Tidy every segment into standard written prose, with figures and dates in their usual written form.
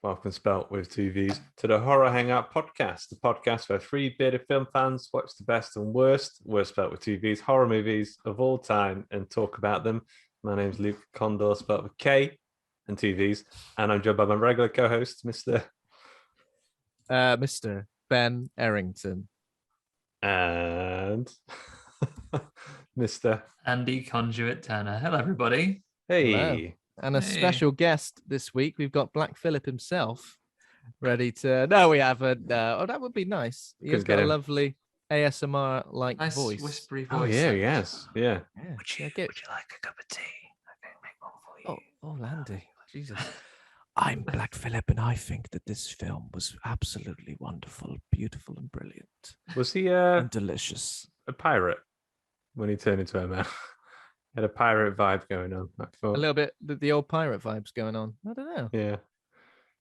welcome spelt with two V's, to the Horror Hangout podcast, the podcast where three bearded film fans watch the best and worst spelt with two V's, horror movies of all time and talk about them. My name's Luke Condor, spelt with K and two V's, and I'm joined by my regular co-host, Mr. Ben Errington. And Mr. Andy Conduit Turner. Hello, everybody. Hey. Hello. And a special guest this week. We've got Black Phillip himself ready to... No, we haven't. Oh, that would be nice. He's got a lovely ASMR-like nice voice. whispery voice. Oh, yeah, yes. Yeah. Would you like a cup of tea? I can make one for you. Oh, Landy. Jesus. I'm Black Phillip, and I think that this film was absolutely wonderful, beautiful, and brilliant. Was he and delicious? A pirate when he turned into a man? Had a pirate vibe going on. I thought. A little bit the old pirate vibes going on. I don't know. Yeah.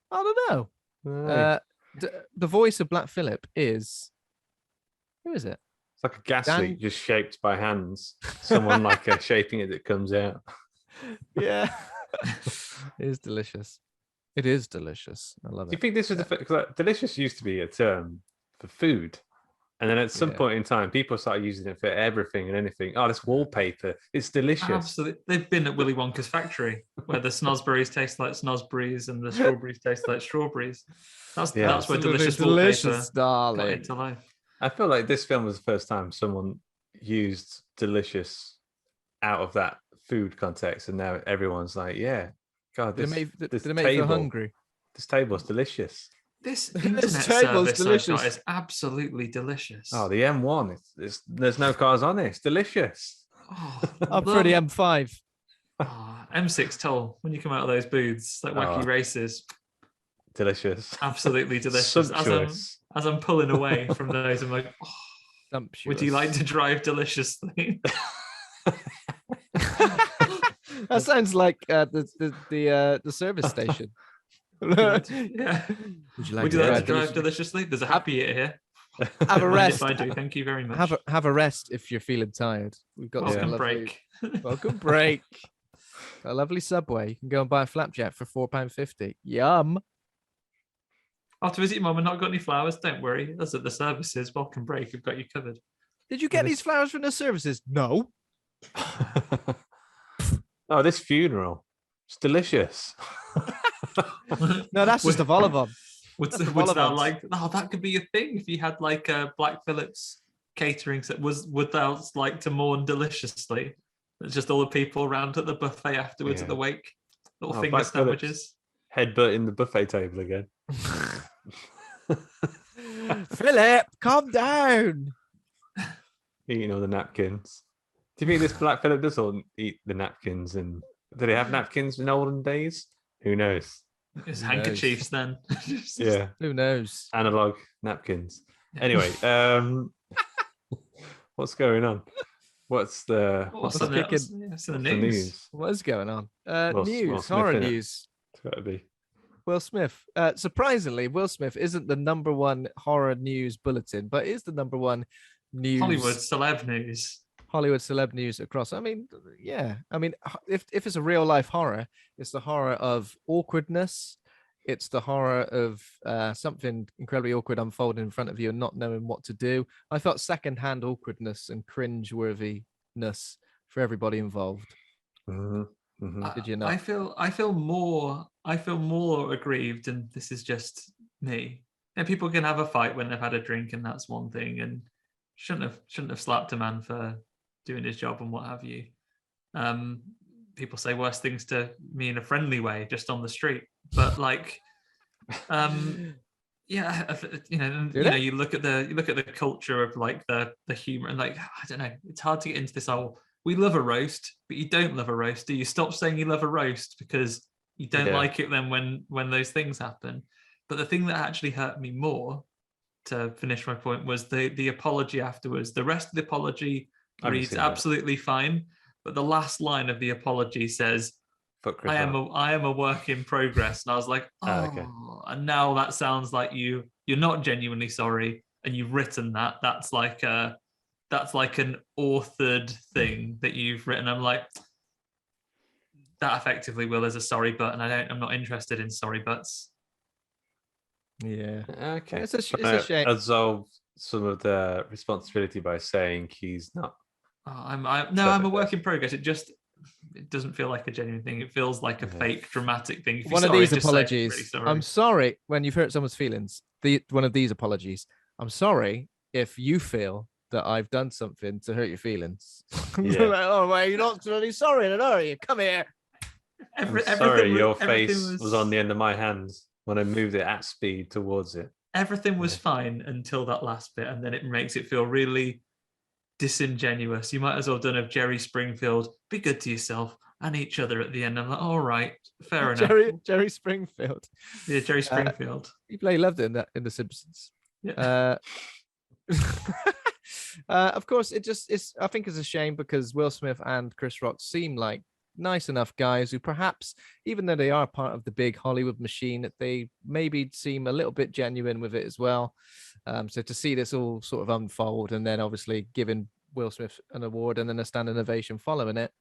I don't know. The voice of Black Phillip is... Who is it? It's like a gas leak just shaped by hands. Someone shaping it that comes out. Yeah. It is delicious. It is delicious. I love it. Do you think this was because delicious used to be a term for food? And then at some point in time, people started using it for everything and anything. Oh, this wallpaper, it's delicious. Absolutely. They've been at Willy Wonka's factory where the snozzberries taste like snozzberries and the strawberries taste like strawberries. That's where delicious wallpaper darling. to life. I feel like this film was the first time someone used delicious out of that food context. And now everyone's like, yeah, God, this table, you hungry? This table's delicious. This internet service I've got is absolutely delicious. Oh, the M1. There's no cars on it. It's delicious. Oh, I'm pretty M5. Oh, M6 toll when you come out of those booths, like wacky races. Delicious. Absolutely delicious. As I'm pulling away from those, I'm like, would you like to drive deliciously? That sounds like the service station. Yeah. Would you like to drive deliciously? There's a happy ear here. Have a rest. If I do, thank you very much. Have a rest if you're feeling tired. We've got welcome break. Welcome break. A lovely Subway. You can go and buy a flapjack for £4.50. Yum. I'll have to visit your mum and not got any flowers. Don't worry. That's at the services. Welcome break. We've got you covered. Did you get these flowers from the services? No. Oh, this funeral. It's delicious. No, that's just a vol of them. Would that like? Oh, that could be a thing if you had like a Black Phillip's catering set. Would that like to mourn deliciously? It's just all the people around at the buffet afterwards at the wake. Little finger Black sandwiches. Headbutt in the buffet table again. Philip, calm down. Eating all the napkins. Do you think this Black Phillip does all eat the napkins? And do they have napkins in olden days? Who knows? It's handkerchiefs then. Yeah. Who knows? Analog napkins. Anyway, what's going on? What's the news? What is going on? Horror news. It's got to be. Will Smith. Surprisingly, Will Smith isn't the number one horror news bulletin, but is the number one news. Hollywood celeb news across. I mean, yeah. I mean, if it's a real life horror, it's the horror of awkwardness. It's the horror of something incredibly awkward unfolding in front of you and not knowing what to do. I felt secondhand awkwardness and cringe-worthiness for everybody involved. Mm-hmm. Mm-hmm. Did you know? I feel more aggrieved, and this is just me. And people can have a fight when they've had a drink, and that's one thing, and shouldn't have slapped a man for doing his job and what have you. People say worse things to me in a friendly way just on the street, but like yeah, you look at the culture of like the humor, and like, I don't know, it's hard to get into this whole we love a roast, but you don't love a roast. Do you stop saying you love a roast because you don't like it then when those things happen? But the thing that actually hurt me more, to finish my point, was the apology afterwards. The rest of the apology reads absolutely fine, but the last line of the apology says, I am a work in progress. And I was like, okay. And now that sounds like you're not genuinely sorry, and you've written that. That's like an authored thing that you've written. I'm like, that effectively, Will, is a sorry but, and I'm not interested in sorry buts. Yeah. Okay. It's a shame. Absolve some of the responsibility by saying he's not. I'm a work in progress. It doesn't feel like a genuine thing. It feels like a fake dramatic thing. One of these apologies. Really sorry. I'm sorry when you've hurt someone's feelings. One of these apologies. I'm sorry if you feel that I've done something to hurt your feelings. Yeah. Like, oh, well, you're not really sorry, then, are you? Come here. I'm sorry, your face was on the end of my hands when I moved it at speed towards it. Everything was fine until that last bit, and then it makes it feel really disingenuous. You might as well have done a Jerry Springfield, be good to yourself and each other at the end. I'm like, all right, fair enough. Jerry Springfield. Yeah, Jerry Springfield. He loved it in The Simpsons. Yeah. Of course, I think it's a shame because Will Smith and Chris Rock seem like nice enough guys who perhaps, even though they are part of the big Hollywood machine, they maybe seem a little bit genuine with it as well. So to see this all sort of unfold and then obviously giving Will Smith an award and then a standing ovation following it,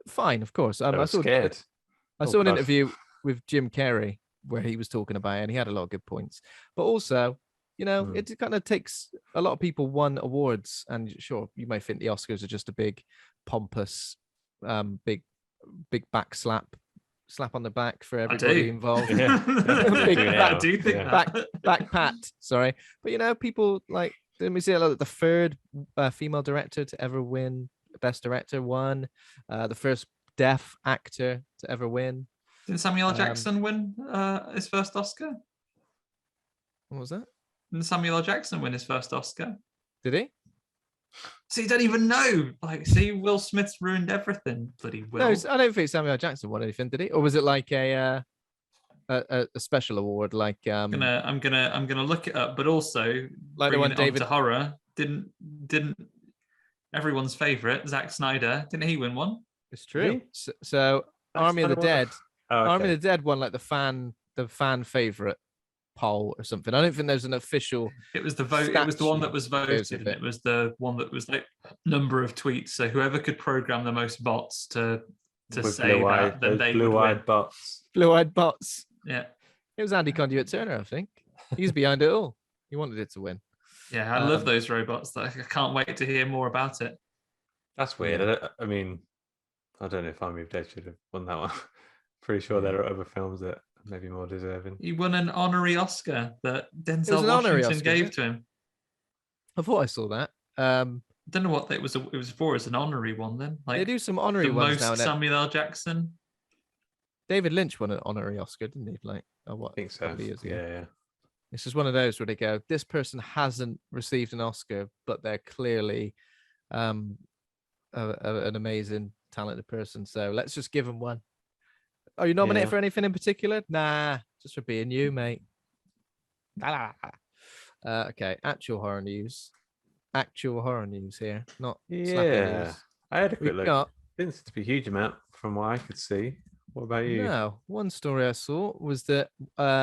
fine, of course. I saw an interview with Jim Carrey where he was talking about it and he had a lot of good points. But also, it kind of takes a lot of people won awards, and sure, you may think the Oscars are just a big pompous, big back slap on the back for everybody involved. Yeah. I do think that. Back pat, sorry. But people like, let me see, the third female director to ever win Best Director won, the first deaf actor to ever win. Didn't Samuel L. Jackson win his first Oscar? What was that? Didn't Samuel L. Jackson win his first Oscar? Did he? So you don't even know. Will Smith's ruined everything. Bloody Will. No, I don't think Samuel L. Jackson won anything, did he? Or was it like a special award? Like I'm gonna look it up. But also, like the one David to horror didn't everyone's favorite Zack Snyder, didn't he win one? It's true. Really? So Army of the Dead. Army of the Dead won like the fan favorite poll or something. I don't think there's an official. It was the vote. It was the one that was voted, and it was the one that was like number of tweets. So whoever could program the most bots to say that, then they blue-eyed bots. Blue-eyed bots. Yeah, it was Andy Conduit Turner, I think. He's behind it all. He wanted it to win. Yeah, I love those robots. I can't wait to hear more about it. That's weird. Yeah. I mean, I don't know if Army of the Dead should have won that one. Pretty sure there are other films that maybe more deserving. He won an honorary Oscar that Denzel Washington gave to him. I thought I saw that. I don't know what it was. It was for as an honorary one. Then they do some honorary ones now. Samuel L. Jackson. David Lynch won an honorary Oscar, didn't he? I think so. Yeah. It's just one of those where they go, this person hasn't received an Oscar, but they're clearly an amazing, talented person. So let's just give them one. Are you nominated for anything in particular? Nah, just for being you, mate. Okay, actual horror news here, not slappy news. I had a quick look. Didn't seem to be a huge amount from what I could see. What about you? No, one story I saw was that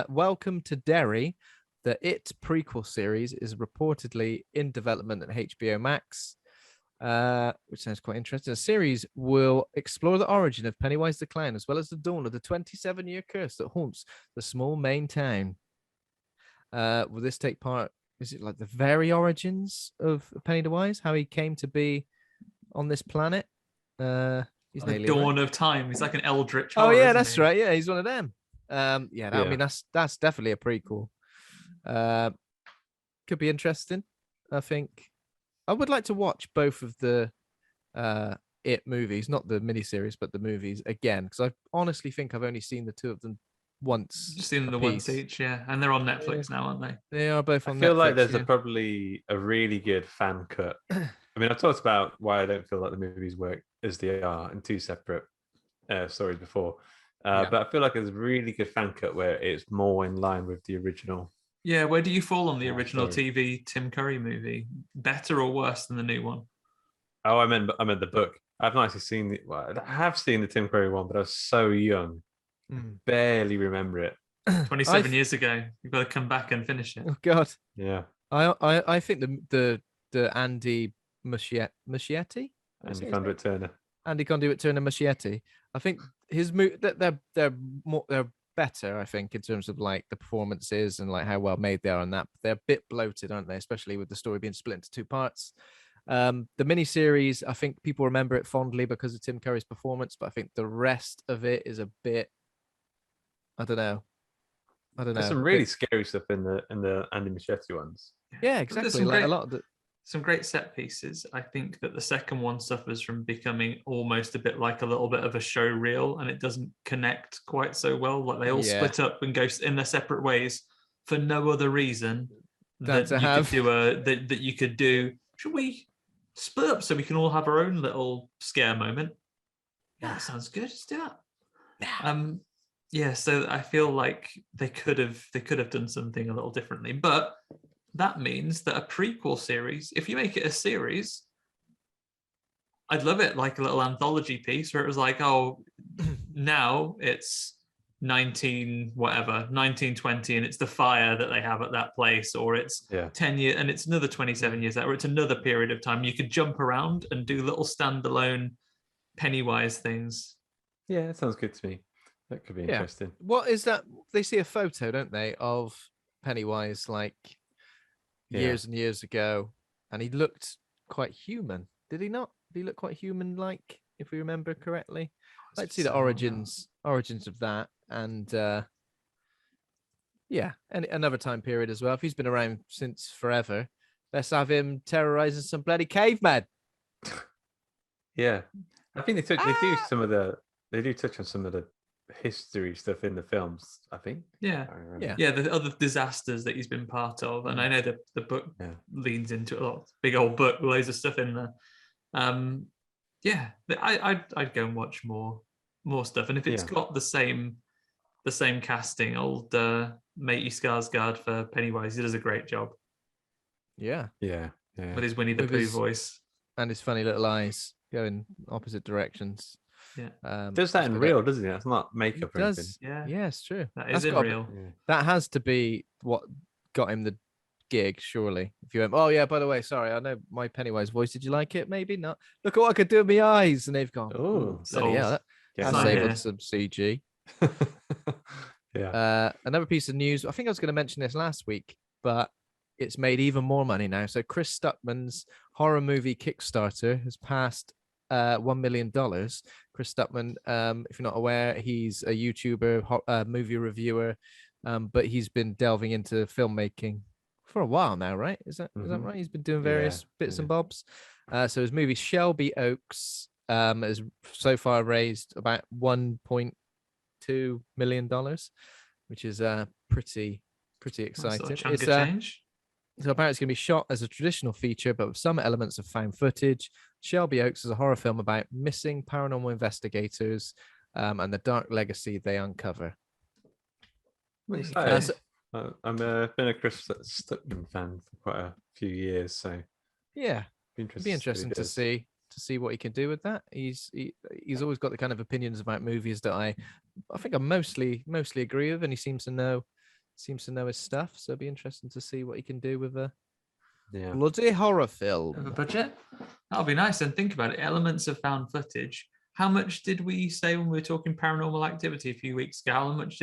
Welcome to Derry, the It prequel series, is reportedly in development at HBO Max. Which sounds quite interesting. The series will explore the origin of Pennywise the Clown, as well as the dawn of the 27-year curse that haunts the small Maine town. Will this take part? Is it like the very origins of Pennywise, how he came to be on this planet? He's the dawn of time. He's like an eldritch. Oh yeah, that's right. Yeah, he's one of them. I mean, that's definitely a prequel. Could be interesting. I think. I would like to watch both of the It movies, not the miniseries, but the movies again, because I honestly think I've only seen the two of them once. Just seen the once each, yeah. And they're on Netflix now, aren't they? They are both on Netflix. I feel like there's probably a really good fan cut. I mean, I've talked about why I don't feel like the movies work as they are in two separate stories before. But I feel like there's a really good fan cut where it's more in line with the original. Yeah, where do you fall on the original TV Tim Curry movie? Better or worse than the new one? Oh, I meant the book. I've not actually seen I have seen the Tim Curry one, but I was so young, barely remember it. 27 years ago. You've got to come back and finish it. Oh God. Yeah. I think the Andy Muschietti. Andy Conduit Turner. Andy Conduit Turner Muschietti. I think his they're better, I think, in terms of like the performances and like how well made they are on that. They're a bit bloated, aren't they? Especially with the story being split into two parts. The miniseries, I think people remember it fondly because of Tim Curry's performance, but I think the rest of it is a bit, I don't know. There's some really scary stuff in the Andy Muschietti ones. Yeah, exactly. Like a lot of the some great set pieces. I think that the second one suffers from becoming almost a bit like a little bit of a show reel, and it doesn't connect quite so well. Like they all split up and go in their separate ways for no other reason that you could do. Should we split up so we can all have our own little scare moment? Yeah, that sounds good. Let's do that. Yeah, so I feel like they could have done something a little differently, but that means that a prequel series, if you make it a series, I'd love it, like a little anthology piece where it was like, oh, now it's 1920 and it's the fire that they have at that place, or it's 10 years and it's another 27 years out, or it's another period of time. You could jump around and do little standalone Pennywise things. Yeah, that sounds good to me. That could be interesting. What is that? They see a photo, don't they, of Pennywise like years and years ago, and he looked quite human. Did he not? Did he look quite human-like, if we remember correctly? I'd like to see the origins of that, and and another time period as well. If he's been around since forever, let's have him terrorizing some bloody cavemen. Yeah, I think they do touch on some of the history stuff in the films, I think. The other disasters that he's been part of, and I know the book leans into a lot. Big old book, loads of stuff in there. I'd go and watch more stuff, and if it's got the same casting, old matey Skarsgård for Pennywise, he does a great job. Yeah With his Winnie the Pooh voice and his funny little eyes going opposite directions. Does that in real, doesn't it? It's not makeup or anything. Yeah, it's true. That's in real. That has to be what got him the gig, surely. If you went, oh yeah, by the way, sorry, I know my Pennywise voice. Did you like it? Maybe not. Look at what I could do with my eyes, and they've gone. Oh, that's saved some CG. Another piece of news. I think I was going to mention this last week, but it's made even more money now. So Chris Stuckman's horror movie Kickstarter has passed $1 million. Chris Stuckman, if you're not aware, he's a YouTuber, movie reviewer, but he's been delving into filmmaking for a while now, right? Is that right? He's been doing various bits and bobs. So his movie Shelby Oaks has so far raised about $1.2 million, which is pretty exciting. It's change. So apparently it's going to be shot as a traditional feature, but with some elements of found footage. Shelby Oaks is a horror film about missing paranormal investigators and the dark legacy they uncover. I've been a Chris Stuckman fan for quite a few years, so it'd be interesting to see what he can do with that. He's always got the kind of opinions about movies that I think I mostly agree with, and he seems to know his stuff. So it'd be interesting to see what he can do with a bloody horror film. Have a budget? That'll be nice. And think about it. Elements of found footage. How much did we say when we were talking Paranormal Activity a few weeks ago? How much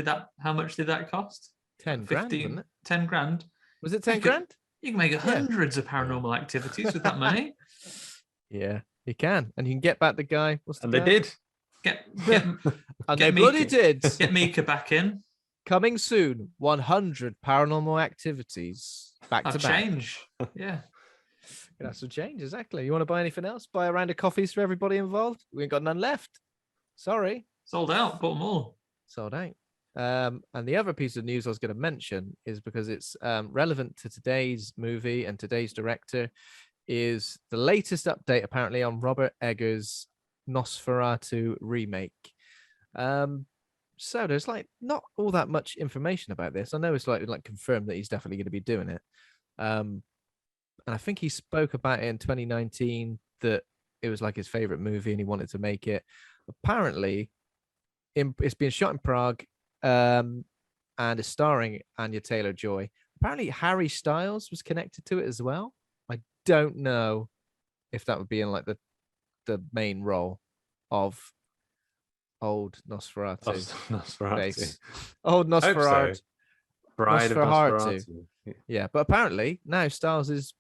did that cost? 10 grand, wasn't it? 10 grand. Was it 10 grand? You can make hundreds of Paranormal Activities with that money. Yeah, you can. And you can get back the guy. They did. They bloody did. Get Mika back in. Coming soon, 100 Paranormal Activities back to back. Change. Yeah. That's a change, exactly. You want to buy anything else? Buy a round of coffees for everybody involved? We ain't got none left. Sorry. Sold out. Bought them all. Sold out. And the other piece of news I was going to mention is because it's relevant to today's movie and today's director, is the latest update apparently on Robert Eggers' Nosferatu remake. So there's like not all that much information about this. I know it's like confirmed that he's definitely going to be doing it. And I think he spoke about it in 2019 that it was like his favorite movie and he wanted to make it. Apparently, it's being shot in Prague and it's starring Anya Taylor-Joy. Apparently, Harry Styles was connected to it as well. I don't know if that would be in like the main role of old Nosferatu Nosferatu. face. Old I hope Nosferatu. so. Bride of Nosferatu. Nosferatu. Yeah, but apparently now Styles is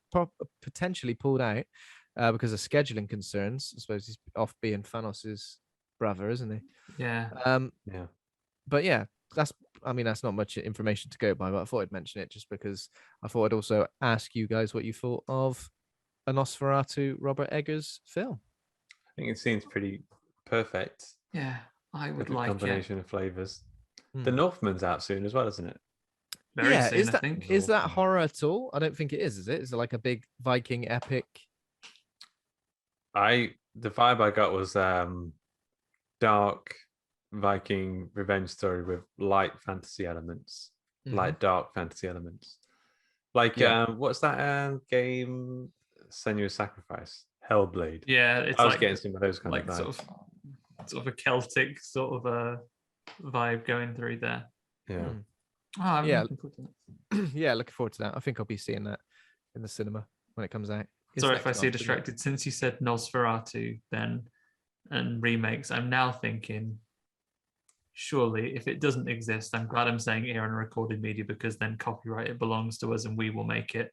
potentially pulled out because of scheduling concerns. I suppose he's off being Thanos' brother, isn't he? Yeah. Yeah. But yeah, that's not much information to go by, but I thought I'd mention it just because I thought I'd also ask you guys what you thought of a Nosferatu Robert Eggers film. I think it seems pretty perfect. Yeah, I would With a like combination of flavors. Hmm. The Northman's out soon as well, isn't it? Very soon, I think. Is that horror at all? I don't think it is it? Is it like a big Viking epic? The vibe I got was dark Viking revenge story with light fantasy elements, light dark fantasy elements. Like what's that game? Senua's Sacrifice, Hellblade. Yeah, I was getting some of those kind like of vibes. sort of a Celtic sort of a vibe going through there. Yeah. Oh, Yeah. looking forward to that. Yeah, looking forward to that. I think I'll be seeing that in the cinema when it comes out. Sorry if I see distracted. Since you said Nosferatu then and remakes, I'm now thinking, surely if it doesn't exist, I'm glad I'm saying it here on a recorded media because then copyright it belongs to us and we will make it.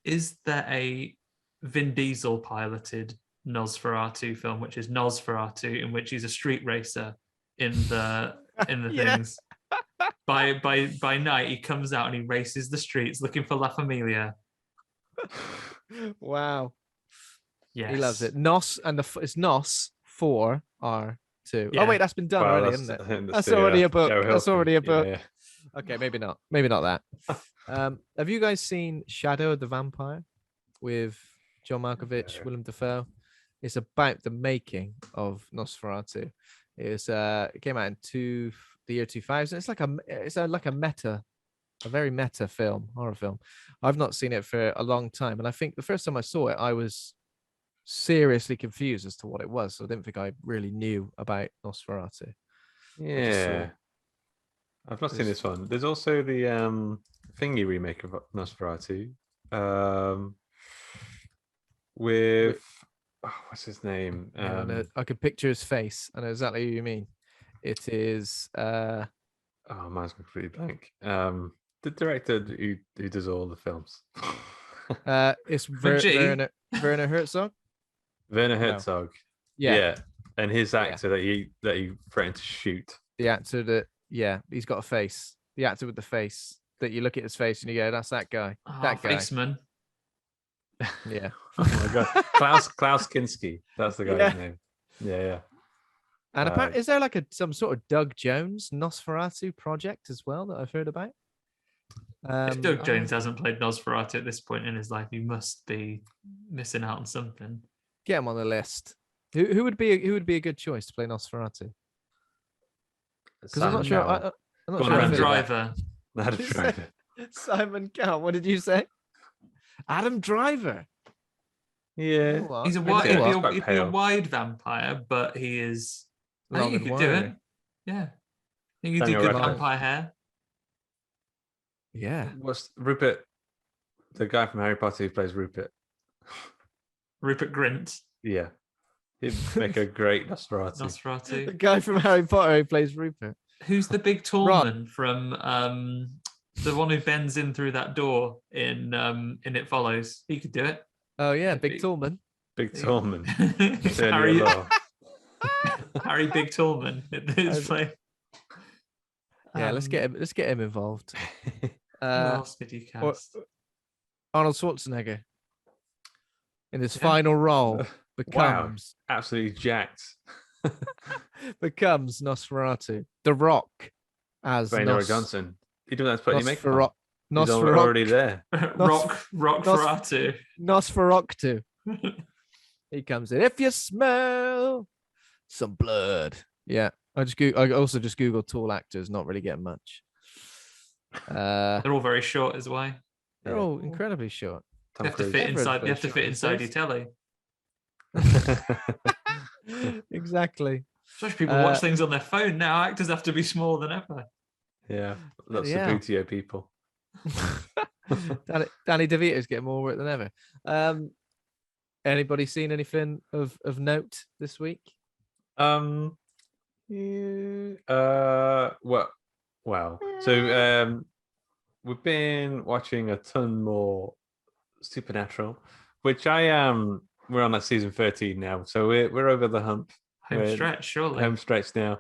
Is there a Vin Diesel piloted Nosferatu film, which is Nosferatu, in which he's a street racer in the things? By night he comes out and he races the streets looking for La Familia. Wow. Yes. He loves it. Nos and it's Nos 4R2. Yeah. Oh wait, that's been done already, isn't it? That's already a book. That's already a book. Yeah. Okay, maybe not. Maybe not that. Have you guys seen Shadow of the Vampire with John Malkovich, Willem Dafoe? It's about the making of Nosferatu. It came out in the year 2000. It's like a very meta film, horror film. I've not seen it for a long time, and I think the first time I saw it, I was seriously confused as to what it was. So I didn't think I really knew about Nosferatu. Yeah. I've not seen this one. There's also the thingy remake of Nosferatu. With what's his name? I could picture his face. I know exactly who you mean. It is mine's completely blank. The director who does all the films. It's Werner Herzog. Werner Herzog. No. Yeah. And his actor that he threatened to shoot. The actor that he's got a face. The actor with the face that you look at his face and you go, that's that guy. That guy. Faceman. Yeah. Oh my god. Klaus Kinski. That's the guy's name. Yeah. And apparently, is there like some sort of Doug Jones Nosferatu project as well that I've heard about? If Doug Jones hasn't played Nosferatu at this point in his life, he must be missing out on something. Get him on the list. Who would be a good choice to play Nosferatu? Because I'm not sure. I'm not sure. Adam Driver. Adam Driver. Simon Cowell. What did you say? Adam Driver. Yeah, he's a wide. He'd be a wide vampire, but he is. I think he could do it. Yeah, I think he could do good vampire hair. Yeah. What's Rupert? The guy from Harry Potter who plays Rupert. Rupert Grint. Yeah, he'd make a great Nosferatu. The guy from Harry Potter who plays Rupert. Who's the big tall man from the one who bends in through that door in It Follows? He could do it. Oh yeah, Big Tallman. Big Tallman. Harry Big Tallman at his play. Yeah, let's get him involved. Who else did you cast? Arnold Schwarzenegger in his final role becomes absolutely jacked. becomes Nosferatu. The Rock as Dwayne Johnson. He doesn't have to put any makeup on. He's Nosferatu. already there. Rockferatu. Nosferatu. He comes in. If you smell some blood. Yeah. I also just Googled tall actors, not really getting much. They're all very short as well. They're all incredibly short. You have to fit inside your telly. Exactly. Especially people watch things on their phone now. Actors have to be smaller than ever. Yeah, lots of bootio people. Danny DeVito's getting more work than ever. Anybody seen anything of note this week? Well. So we've been watching a ton more Supernatural, which I am. We're on like season 13 now, so we're over the hump. Home We're stretch, surely. home stretch now.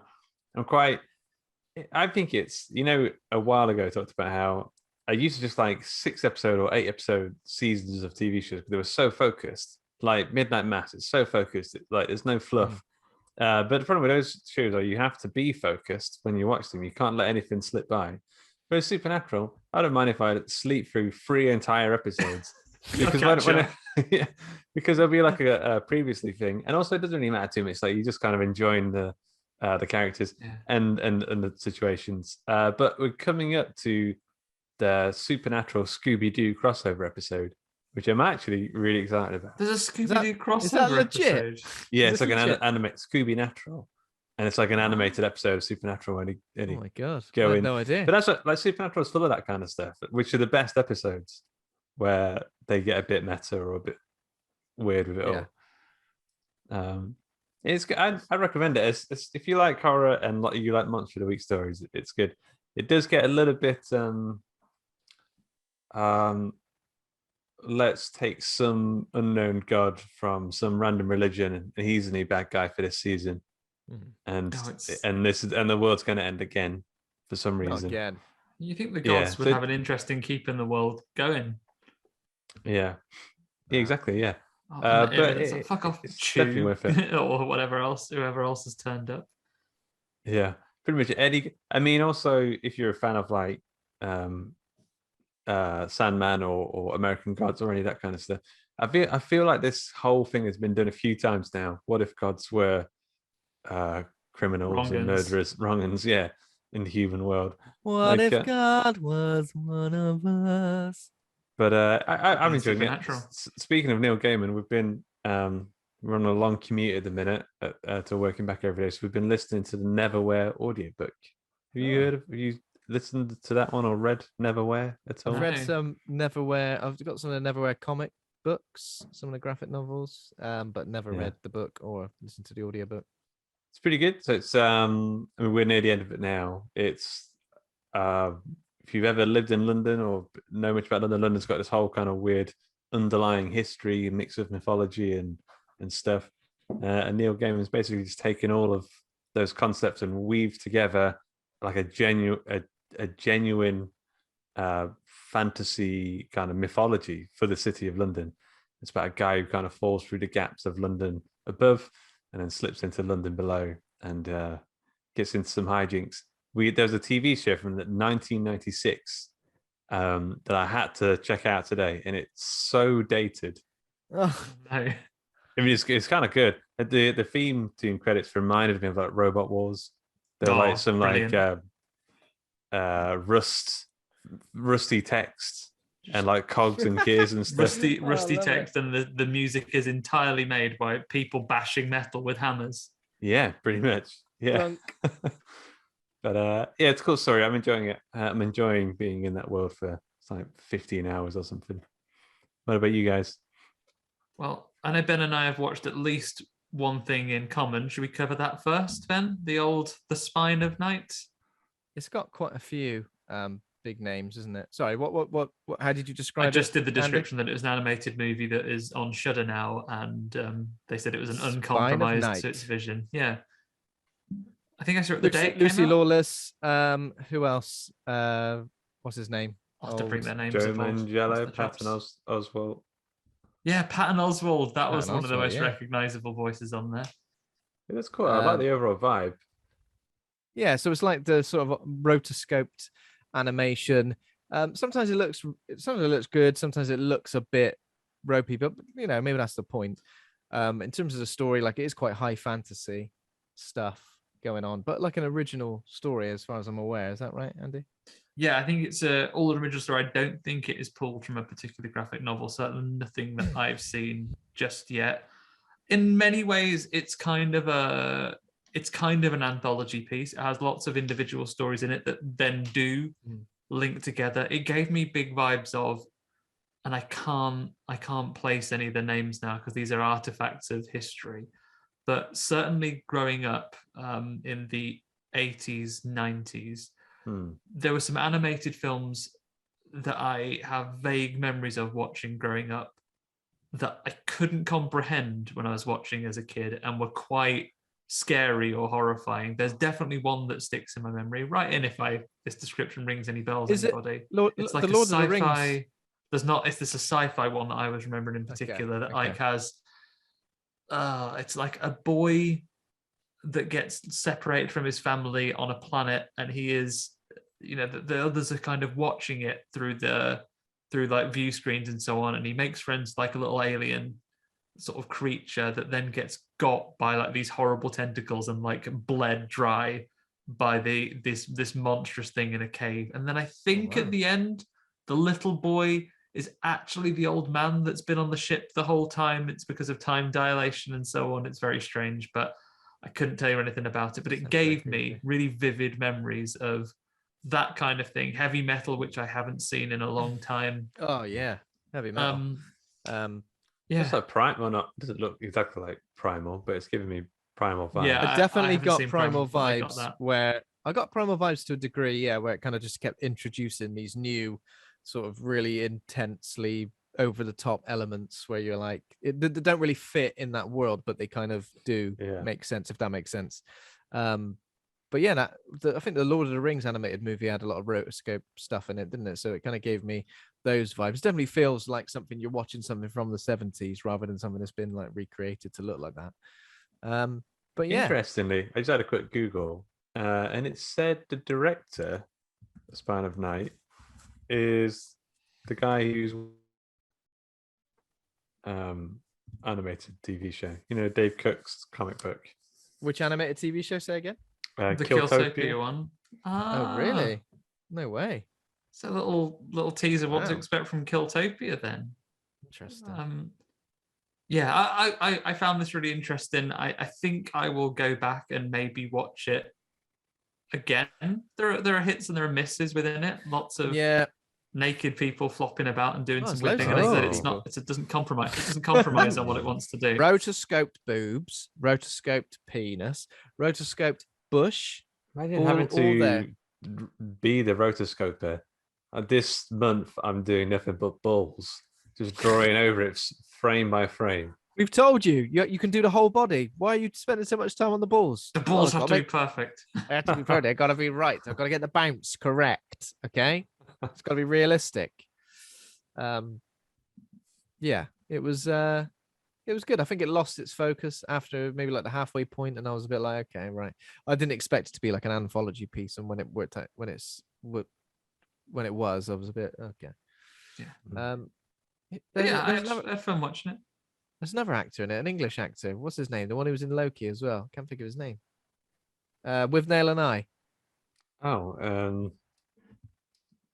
I think it's, a while ago I talked about how I used to just like 6 episode or 8 episode seasons of TV shows, but they were so focused. Like Midnight Mass, it's so focused. Like there's no fluff. But the problem with those shows are you have to be focused when you watch them. You can't let anything slip by. But Supernatural, I don't mind if I sleep through 3 entire episodes. Because because there'll be like a previously thing, and also it doesn't really matter too much. Like you just kind of enjoying the characters and the situations. But we're coming up to the Supernatural Scooby-Doo crossover episode, which I'm actually really excited about. There's a Scooby-Doo crossover is that legit? episode. Yeah, it's like an animate Scooby-Natural, and it's like an animated episode of Supernatural. And oh my god, go I had in. no idea. But that's like Supernatural is full of that kind of stuff, which are the best episodes, where they get a bit meta or a bit weird with it all. It's good. I recommend it. It's, if you like horror and you like Monster of the Week stories, it's good. It does get a little bit let's take some unknown god from some random religion and he's the new bad guy for this season. And the world's going to end again for some reason. Again. You think the gods would have an interest in keeping the world going? Yeah, exactly. Yeah. But it's fuck off, it's definitely worth it. Or whoever else has turned up. Yeah, pretty much. Eddie. I mean, also if you're a fan of like Sandman or American Gods or any of that kind of stuff, I feel like this whole thing has been done a few times now. What if gods were criminals and murderers, wrong-uns? Yeah, in the human world. What if God was one of us? But I'm enjoying it. Speaking of Neil Gaiman, we've been we're on a long commute at the minute to working back every day, so we've been listening to the Neverwhere audiobook. Have you listened to that one or read Neverwhere at all? I've read some Neverwhere. I've got some of the Neverwhere comic books, some of the graphic novels, but never read the book or listened to the audiobook. It's pretty good. So it's I mean, we're near the end of it now. It's if you've ever lived in London or know much about London, London's got this whole kind of weird underlying history, mix of mythology and stuff. And Neil Gaiman's basically just taken all of those concepts and weaved together like a genuine fantasy kind of mythology for the city of London. It's about a guy who kind of falls through the gaps of London above and then slips into London below and gets into some hijinks. There was a TV show from 1996 that I had to check out today, and it's so dated. Oh no! I mean, it's kind of good. The theme tune credits reminded me of like Robot Wars. They're like some brilliant. Rusty text and like cogs and gears and stuff. Rusty text, and the music is entirely made by people bashing metal with hammers. Yeah, pretty much. Yeah. But yeah, it's a cool story. I'm enjoying it. I'm enjoying being in that world for like 15 hours or something. What about you guys? Well, I know Ben and I have watched at least one thing in common. Should we cover that first, Ben? The Spine of Night? It's got quite a few big names, isn't it? Sorry, what how did you describe it? I just did the description that it was an animated movie that is on Shudder now, and they said it was an uncompromised to its vision. Yeah. I think I saw it the day. Lucy Lawless. Who else? What's his name? I'll have to bring their names. Joe Manganiello, Patton Oswalt. Yeah, Patton Oswalt. That was one of the most recognizable voices on there. Yeah, that's cool. I like the overall vibe. Yeah, so it's like the sort of rotoscoped animation. Sometimes it looks good. Sometimes it looks a bit ropey, but maybe that's the point. In terms of the story, like it is quite high fantasy stuff going on, but like an original story as far as I'm aware. Is that right, Andy? Yeah, I think it's all an original story. I don't think it is pulled from a particular graphic novel, certainly nothing that I've seen just yet. In many ways, it's kind of an anthology piece. It has lots of individual stories in it that then do link together. It gave me big vibes of, and I can't place any of the names now because these are artifacts of history, but certainly growing up in the 80s, 90s, there were some animated films that I have vague memories of watching growing up that I couldn't comprehend when I was watching as a kid and were quite scary or horrifying. There's definitely one that sticks in my memory. Write in if this description rings any bells, anybody. It's like the a Lord of the sci-fi. Rings? There's not. It's this a sci-fi one that I was remembering in particular that like has. It's like a boy that gets separated from his family on a planet, and he is, the others are kind of watching it through like view screens and so on, and he makes friends like a little alien sort of creature that then gets got by like these horrible tentacles and like bled dry by this monstrous thing in a cave. And then I think at the end, the little boy is actually the old man that's been on the ship the whole time. It's because of time dilation and so on. It's very strange, but I couldn't tell you anything about it. But it gave me really vivid memories of that kind of thing. Heavy metal, which I haven't seen in a long time. Oh yeah, heavy metal. Yeah, it's like Primal. Not doesn't look exactly like Primal, but it's giving me Primal vibes. Yeah, I definitely got Primal vibes. Where I got Primal vibes to a degree, yeah, where it kind of just kept introducing these new sort of really intensely over the top elements where you're like, they don't really fit in that world, but they kind of do make sense, if that makes sense. But yeah, I think the Lord of the Rings animated movie had a lot of rotoscope stuff in it, didn't it? So it kind of gave me those vibes. It definitely feels like something you're watching something from the 70s rather than something that's been like recreated to look like that. But yeah. Interestingly, I just had a quick Google, and it said the director of Span of Night is the guy who's animated TV show. Dave Cook's comic book. Which animated TV show? Say again. The Killtopia one. Oh, really? No way. It's a little teaser what to expect from Killtopia then. Interesting. Yeah, I found this really interesting. I think I will go back and maybe watch it again. There are hits and there are misses within it. Lots of naked people flopping about and doing some weird things. It doesn't compromise. It doesn't compromise on what it wants to do. Rotoscoped boobs, rotoscoped penis, rotoscoped bush. Imagine having to be the rotoscoper. This month, I'm doing nothing but balls, just drawing over it frame by frame. We've told you can do the whole body. Why are you spending so much time on the balls? The balls have to be perfect. They have to be perfect. They've got to be right. I've got to get the bounce correct. Okay, it's got to be realistic. Yeah, it was good. I think it lost its focus after maybe like the halfway point, and I was a bit like, okay, right. I didn't expect it to be like an anthology piece, and when it was, I was a bit okay. Yeah. I had fun watching it. There's another actor in it, an English actor. What's his name? The one who was in Loki as well. Can't think of his name. With Nail and I. Oh,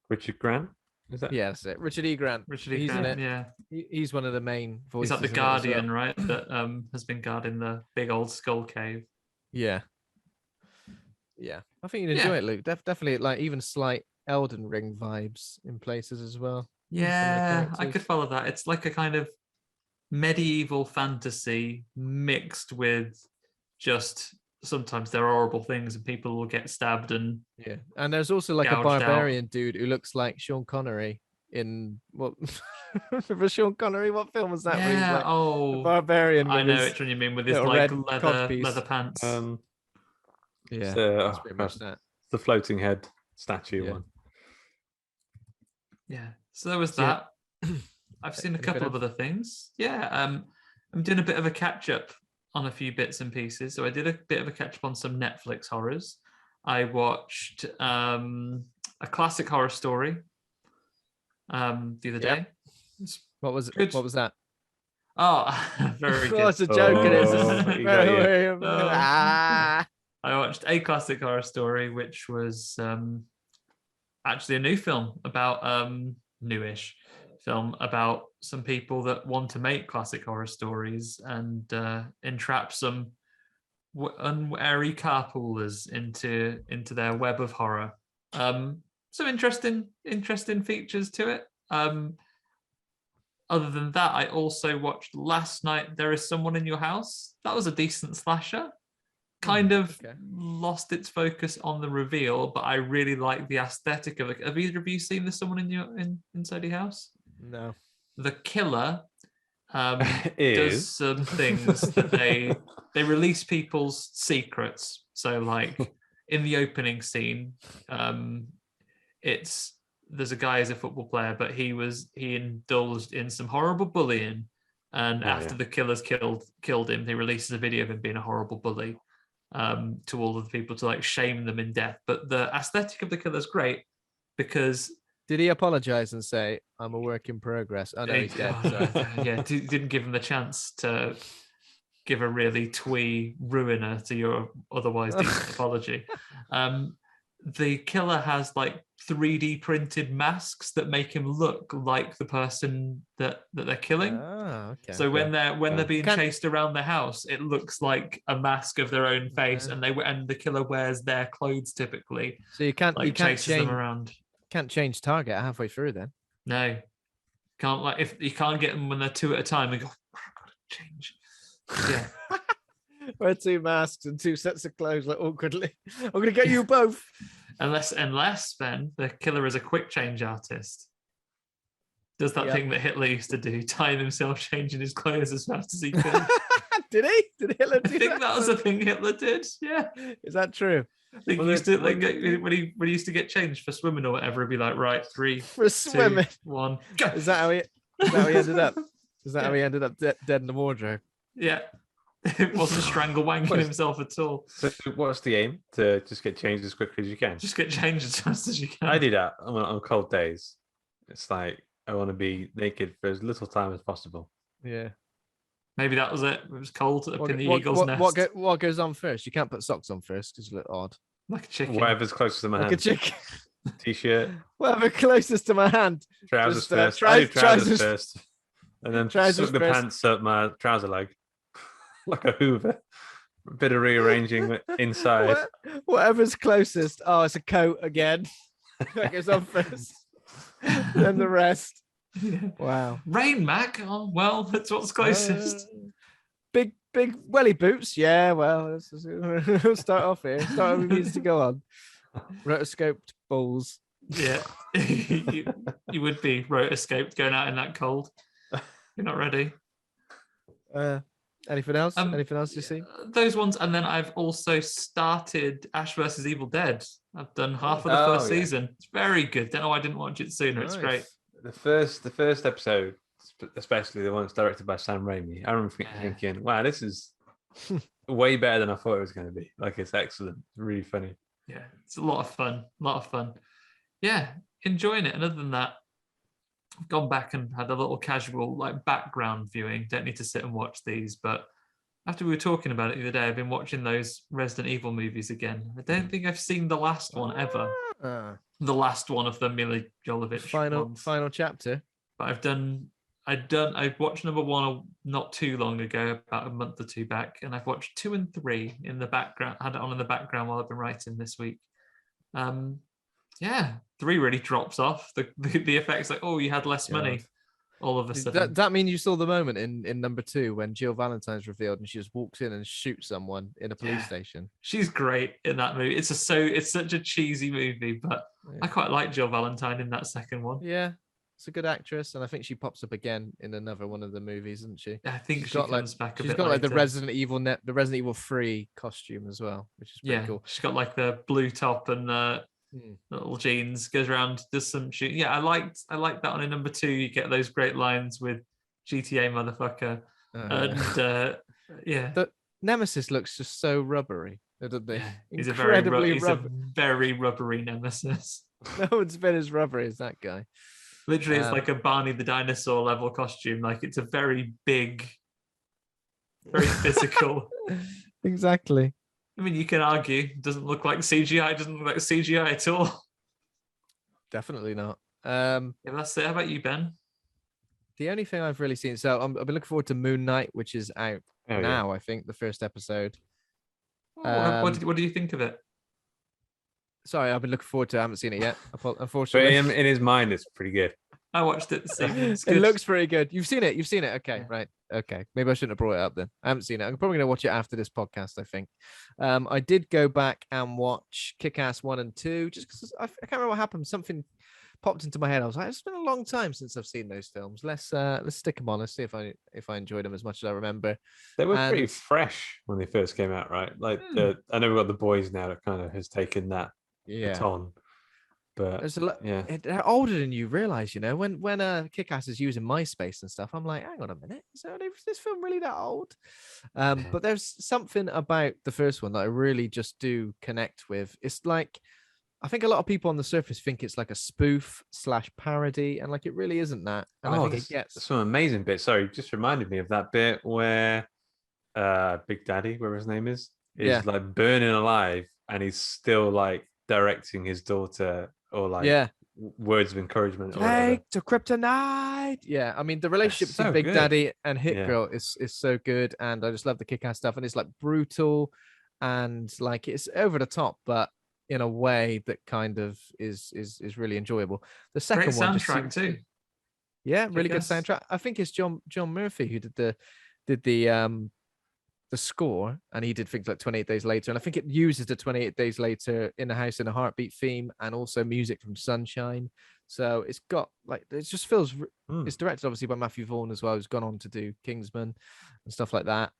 Richard Grant. Is that? Yeah, that's it. Richard E. Grant. He's Grant, in it. Yeah. He's one of the main voices. He's like the Guardian, right? That has been guarding the big old skull cave. Yeah. Yeah. I think you'd enjoy it, Luke. Definitely like even slight Elden Ring vibes in places as well. Yeah, I could follow that. It's like a kind of medieval fantasy mixed with just sometimes there are horrible things and people will get stabbed and and there's also like a barbarian dude who looks like Sean Connery in what for Sean Connery, what film was that? Yeah, a barbarian. I know which one you mean, with his like leather pants. Yeah, that's pretty much that. The floating head statue one. Yeah, so there was that. I've seen a couple of other things. Yeah, I'm doing a bit of a catch up on a few bits and pieces. So I did a bit of a catch up on some Netflix horrors. I watched a classic horror story the other day. What was it? What was that? Oh, very good. It's a joke. It is. I watched a classic horror story, which was actually a new film about newish film about some people that want to make classic horror stories and entrap some unwary carpoolers into their web of horror. Some interesting features to it. other than that, I also watched last night There Is Someone in Your House. That was a decent slasher. Kind of lost its focus on the reveal, but I really like the aesthetic of it. Have either of you seen There's Someone inside your house? No. The killer does some things that they release people's secrets. So, like in the opening scene, there's a guy who's a football player, but he indulged in some horrible bullying, and after the killers killed him, they released a video of him being a horrible bully to all of the people to like shame them in death. But the aesthetic of the killer's great because. Did he apologize and say, "I'm a work in progress"? Oh no, he's dead. Yeah, didn't give him the chance to give a really twee ruiner to your otherwise decent apology. The killer has like 3D printed masks that make him look like the person that they're killing. Okay. So when they're being chased around the house, it looks like a mask of their own face, and the killer wears their clothes typically. So you can't chases change them around. Can't change target halfway through then. No, can't if you can't get them when they're two at a time. And go, I've got to change. Yeah. Wear 2 masks and 2 sets of clothes like awkwardly. I'm gonna get you both. Unless then the killer is a quick change artist. Does that thing that Hitler used to do, time himself changing his clothes as fast as he could. Did he? Did Hitler do I think that was a thing Hitler did. Yeah. Is that true? I think he used to when he used to get changed for swimming or whatever, he'd be like, right, 3, for swimming. 2, 1, go. Is that how he ended up? Is that how he ended up dead in the wardrobe? Yeah. It wasn't strangle wanking himself at all. So what's the aim? To just get changed as quickly as you can? Just get changed as fast as you can. I do that on cold days. It's like I want to be naked for as little time as possible. Yeah. Maybe that was it. It was cold up in the eagle's nest. What goes on first? You can't put socks on first because you look odd. Like a chicken. Whatever's closest to my hand. Like a chicken. T-shirt. Whatever closest to my hand. Trousers first. I do trousers first. And then suck the pants up my trouser leg. Like a Hoover. A bit of rearranging inside. Whatever's closest. Oh, it's a coat again. That goes on first. Then the rest. Yeah. Wow. Rain Mac. Oh well, that's what's closest. Big welly boots. Yeah, well, we'll start off here. Start with needs to go on. Rotoscoped balls. Yeah. you would be rotoscoped going out in that cold. You're not ready. Anything else? Anything else you see? Those ones, and then I've also started Ash vs. Evil Dead. I've done half of the first season. It's very good. Don't know why I didn't watch it sooner. Nice. It's great. The first episode, especially the one that's directed by Sam Raimi, I remember thinking, wow, this is way better than I thought it was going to be. Like, it's excellent. It's really funny. Yeah, it's a lot of fun. Yeah, enjoying it. And other than that, I've gone back and had a little casual like background viewing. Don't need to sit and watch these, but after we were talking about it the other day, I've been watching those Resident Evil movies again. I don't think I've seen the last one ever. The last one of the Mila Jovovich final chapter. But I watched number 1 not too long ago, about a month or 2 back, and I've watched 2 and 3 in the background. Had it on in the background while I've been writing this week. Yeah, 3 really drops off. The effects like, oh, you had less money all of a sudden. That mean you saw the moment in number 2 when Jill Valentine's revealed and she just walks in and shoots someone in a police station. She's great in that movie. It's such a cheesy movie, but I quite like Jill Valentine in that second one. Yeah, it's a good actress, and I think she pops up again in another one of the movies, isn't she? I think she comes back a bit. She's got later. like the Resident Evil 3 costume as well, which is pretty cool. She's got like the blue top and little jeans, goes around, does some shooting. Yeah, I liked that one in number 2. You get those great lines with GTA motherfucker. The Nemesis looks just so rubbery, doesn't he? He's a very rubbery Nemesis. No one's been as rubbery as that guy. Literally, it's like a Barney the dinosaur level costume. Like, it's a very big, very physical. Exactly. I mean, you can argue it doesn't look like CGI. It doesn't look like CGI at all. Definitely not. That's it. How about you, Ben? The only thing I've really seen, so I've been looking forward to Moon Knight, which is out now. I think the first episode. What do you think of it? Sorry, I've been looking forward to it. I haven't seen it yet. Unfortunately, but in his mind, it's pretty good. I watched it this evening. It's It good. looks pretty good. You've seen it. You've seen it. Okay, Yeah. right. Okay, maybe I shouldn't have brought it up then. I haven't seen it. I'm probably gonna watch it after this podcast. I think. I did go back and watch Kick-Ass 1 and 2 just because I can't remember what happened. Something popped into my head. I was like, it's been a long time since I've seen those films. Let's stick them on. Let's see if I enjoyed them as much as I remember. They were And- pretty fresh when they first came out, right? Like I know we've got The Boys now that kind of has taken that baton. But there's a lot. yeah, They're older than you realize, when Kick-Ass is using MySpace and stuff. I'm like, hang on a minute, is this film really that old? But there's something about the first one that I really just do connect with. It's like, I think a lot of people on the surface think it's like a spoof / parody, and like it really isn't that. And I think it gets some amazing bits. Sorry, just reminded me of that bit where Big Daddy, whatever his name is like burning alive, and he's still like directing his daughter or like words of encouragement. Take to kryptonite. Yeah, I mean the relationship between Big Daddy and Hit Girl is so good, and I just love the Kick-Ass stuff, and it's like brutal, and like it's over the top, but in a way that kind of is really enjoyable. The second one just soundtrack too. Yeah, really good soundtrack. I think it's John Murphy who did the score, and he did things like 28 Days Later, and I think it uses the 28 Days Later In the House in a Heartbeat theme and also music from Sunshine. So it's got like, it just feels it's directed obviously by Matthew Vaughn as well, who's gone on to do Kingsman and stuff like that.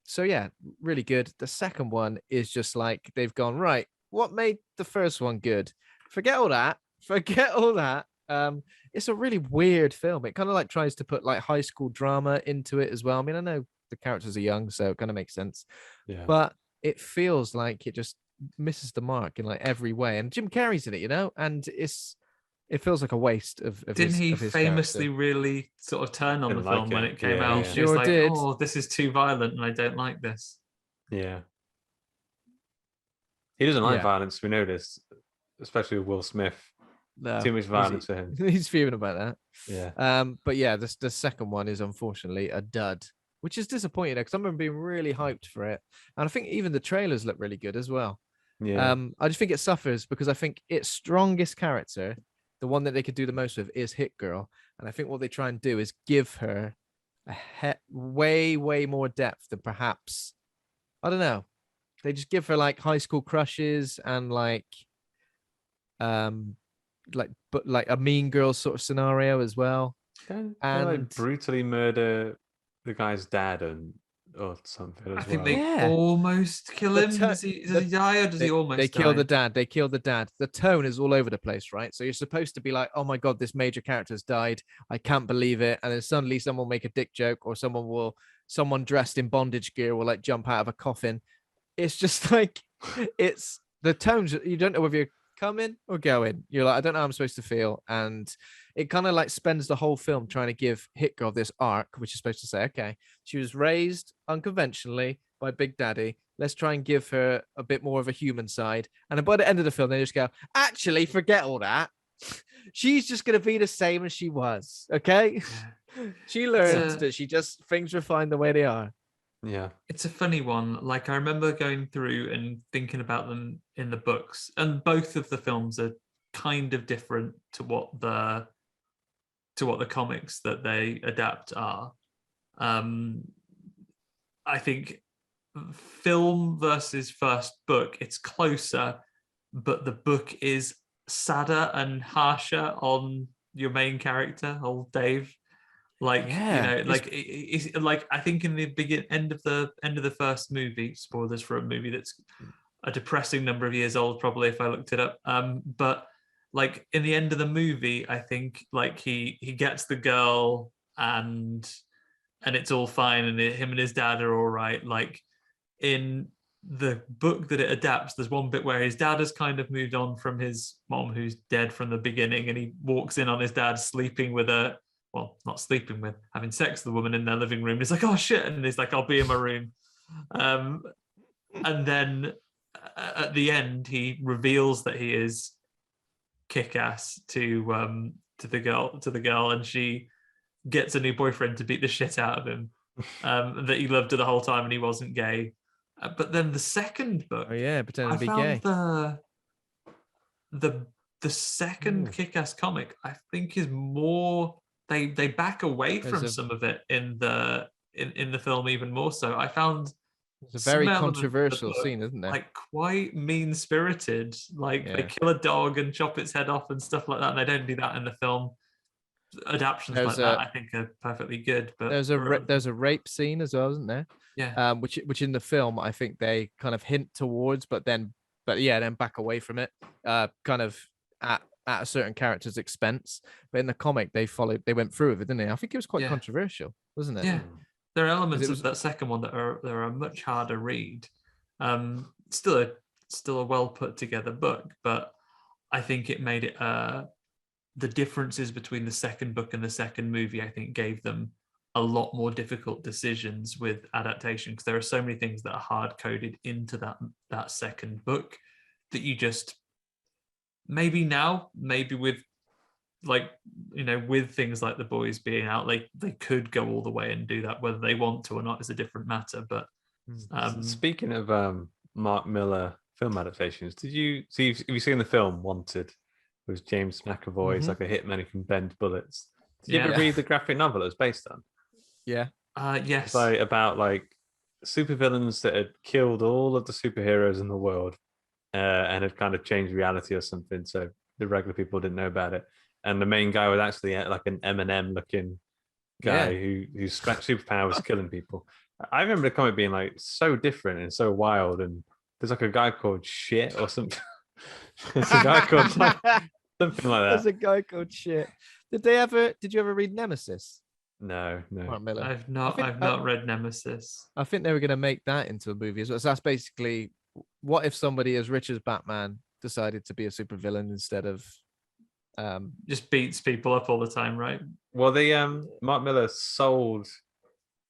So yeah, really good. The second one is just like they've gone, right, what made the first one good? Forget all that. It's a really weird film. It kind of like tries to put like high school drama into it as well. I mean, I know the characters are young, so it kind of makes sense. Yeah. But it feels like it just misses the mark in like every way. And Jim Carrey's in it, and it feels like a waste of Didn't he his famously character. really sort of turn on the film when it came out? He sure like, did. Oh, this is too violent and I don't like this. Yeah. He doesn't like violence, we know this, especially with Will Smith. No, too much violence for him. He's fuming about that. Yeah. But yeah, the second one is unfortunately a dud, which is disappointing because I remember being really hyped for it. And I think even the trailers look really good as well. Yeah. I just think it suffers because I think its strongest character, the one that they could do the most with, is Hit Girl. And I think what they try and do is give her way more depth than perhaps, I don't know. They just give her like high school crushes and like a Mean Girls sort of scenario as well. And like brutally murder the guy's dad or something. I think they almost kill him. Does he die or does he almost die? They kill the dad. They kill the dad. The tone is all over the place, right? So you're supposed to be like, oh my God, this major character's died. I can't believe it. And then suddenly someone will make a dick joke, or someone dressed in bondage gear will like jump out of a coffin. It's just like, it's the tones. You don't know whether you're coming or going. You're like, I don't know how I'm supposed to feel. And it kind of like spends the whole film trying to give Hit Girl this arc, which is supposed to say, okay, she was raised unconventionally by Big Daddy. Let's try and give her a bit more of a human side. And then by the end of the film, they just go, actually, forget all that. She's just going to be the same as she was. Okay. She learns that things refine the way they are. Yeah. It's a funny one. Like, I remember going through and thinking about them in the books, and both of the films are kind of different to what the comics that they adapt are. I think film versus first book, it's closer, but the book is sadder and harsher on your main character, old Dave. Like, it's like, I think in the end of the first movie, spoilers for a movie that's a depressing number of years old, probably, if I looked it up. But like in the end of the movie, I think like he gets the girl and it's all fine, and him and his dad are all right. Like in the book that it adapts, there's one bit where his dad has kind of moved on from his mom, who's dead from the beginning, and he walks in on his dad sleeping with not sleeping with, having sex with the woman in their living room. He's like, oh shit, and he's like, I'll be in my room. And then at the end, he reveals that he is Kick-Ass to the girl, and she gets a new boyfriend to beat the shit out of him. That he loved her the whole time, and he wasn't gay. But then the second book, pretending to be gay. The The second Kick-Ass comic, I think, is more they back away from some of it in the film even more so. I found it's a very controversial book, scene, isn't there? like quite mean-spirited. Like they kill a dog and chop its head off and stuff like that, and they don't do that in the film. Adaptions like that, I think, are perfectly good. But there's a rape scene as well, isn't there? Yeah. Which in the film I think they kind of hint towards, but then back away from it. Kind of at a certain character's expense. But in the comic, they went through with it, didn't they? I think it was quite controversial, wasn't it? Yeah. There are elements of that second one that are a much harder read. Still a well put together book, but I think it made it the differences between the second book and the second movie, I think, gave them a lot more difficult decisions with adaptation, because there are so many things that are hard coded into that second book that you just maybe with with things like The Boys being out, they could go all the way and do that. Whether they want to or not is a different matter. But speaking of Mark Miller film adaptations, have you seen the film Wanted? It was James McAvoy. It's like a hitman who can bend bullets. Did you ever read the graphic novel it was based on? Yeah. Yes. It's about supervillains that had killed all of the superheroes in the world and had kind of changed reality or something. So the regular people didn't know about it. And the main guy was actually like an Eminem looking guy whose superpower was killing people. I remember the comic being so different and so wild. And there's a guy called Shit or something. There's a guy called something like that. There's a guy called Shit. Did you ever read Nemesis? No. I've not read Nemesis. I think they were going to make that into a movie as well. So that's basically, what if somebody as rich as Batman decided to be a supervillain instead of just beats people up all the time, right? Well, Mark Miller sold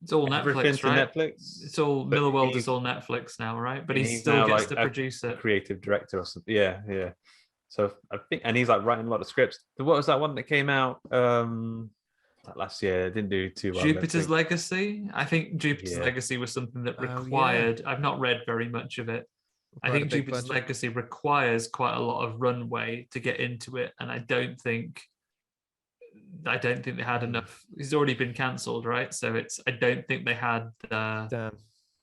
it's all Netflix, right? Netflix. It's all Millerworld is all Netflix now, right? But he still gets to produce it. Creative director or something. Yeah. So I think, and he's writing a lot of scripts. What was that one that came out last year? It didn't do too well. Jupiter's Legacy. I think Jupiter's Legacy was something that required. I've not read very much of it. I think Jupiter's Legacy requires quite a lot of runway to get into it, and I don't think they had enough. It's already been cancelled, right? So I don't think they had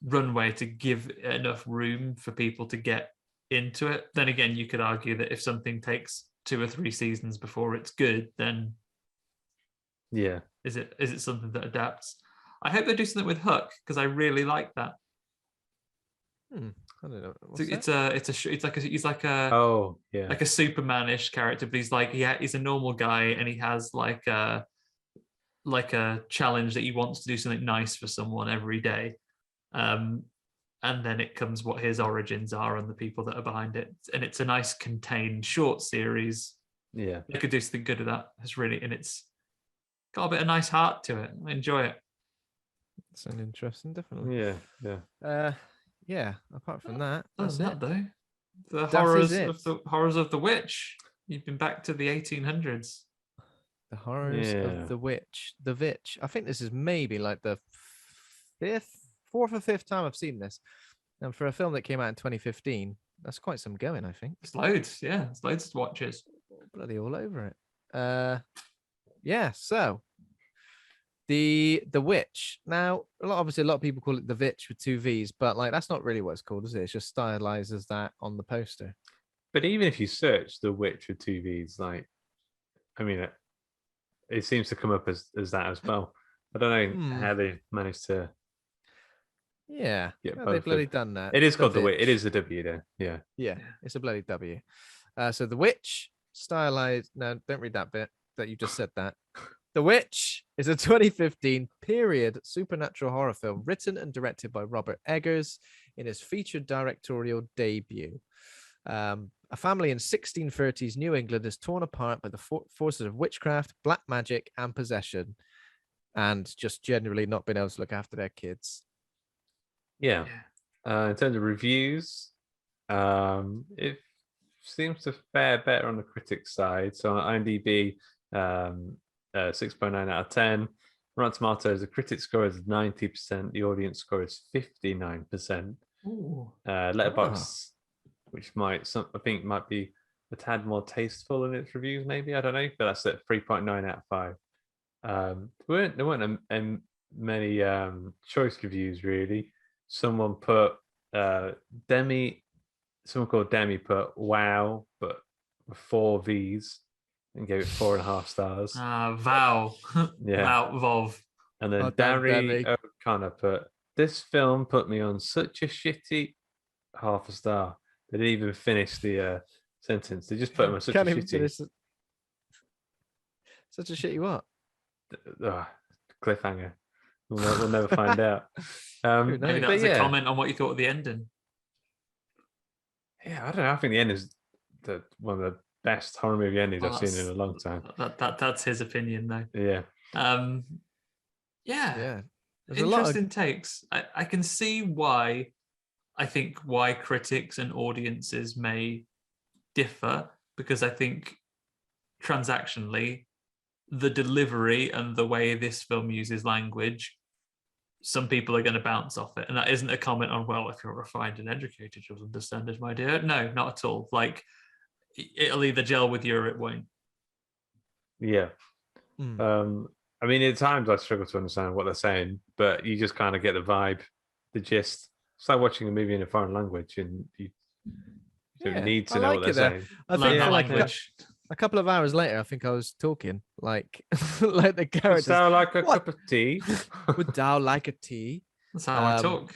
runway to give enough room for people to get into it. Then again, you could argue that if something takes 2 or 3 seasons before it's good, then is it something that adapts? I hope they do something with Hook, because I really like that. I don't know. He's like a Superman-ish character, but he's a normal guy, and he has like a challenge that he wants to do something nice for someone every day, and then it comes what his origins are and the people that are behind it, and it's a nice contained short series. Yeah, they could do something good with that. It's got a bit of nice heart to it. I enjoy it. Sounds interesting, definitely. Yeah. Apart from that, that's it though. The horrors of the witch. You've been back to the 1800s. The horrors of the witch. The Vitch. I think this is maybe like the 4th or 5th time I've seen this. And for a film that came out in 2015, that's quite some going, I think. It's loads, yeah. It's loads of watches. Bloody all over it. So the Witch. Now, obviously a lot of people call it the Vitch with 2 V's, but that's not really what it's called, is it? It's just stylized as that on the poster. But even if you search the Witch with 2 V's, it seems to come up as that as well. I don't know how they managed to. Yeah, they've bloody done that. It is called the Witch. It is a W though. Yeah, it's a bloody W. So the Witch, stylized. No, don't read that bit that you just said. That The Witch is a 2015 period supernatural horror film written and directed by Robert Eggers in his featured directorial debut. A family in 1630s New England is torn apart by the forces of witchcraft, black magic, and possession, and just generally not being able to look after their kids. Yeah. In terms of reviews, it seems to fare better on the critics' side. So on IMDb, 6.9 out of 10. Rotten Tomatoes, the critic score is 90%. The audience score is 59%. Letterboxd, which I think might be a tad more tasteful in its reviews, maybe. I don't know, but that's at 3.9 out of 5. There weren't many choice reviews really. Someone put someone called Demi put wow, but with 4 V's and gave it 4.5 stars. Vow. Yeah. Vow, Vov. And then Well done, Darry Demi. O'Connor put, this film put me on such a shitty 0.5 star. They didn't even finish the sentence. They just put him on such Can't a even shitty. finish it. Such a shitty what? Cliffhanger. We'll never find out. Who knows? Maybe that but was yeah. a comment on what you thought of the ending. Yeah, I don't know. I think the end is one of the best horror movie endings Well, I've seen in a long time. That's his opinion, though. Yeah. Yeah. There's a lot Interesting takes. I can see why. I think why critics and audiences may differ, because I think transactionally, the delivery and the way this film uses language, some people are going to bounce off it. And that isn't a comment on, well, if you're refined and educated, you'll understand it, my dear. No, not at all. Like, it'll either gel with you or it won't. Yeah. I mean, at times I struggle to understand what they're saying, but you just kind of get the vibe, the gist. It's like watching a movie in a foreign language, and you don't need to know what they're saying. I think that like language. a couple of hours later, I think I was talking like like the characters. Would thou like a cup of tea? Would thou like a tea? That's how I talk.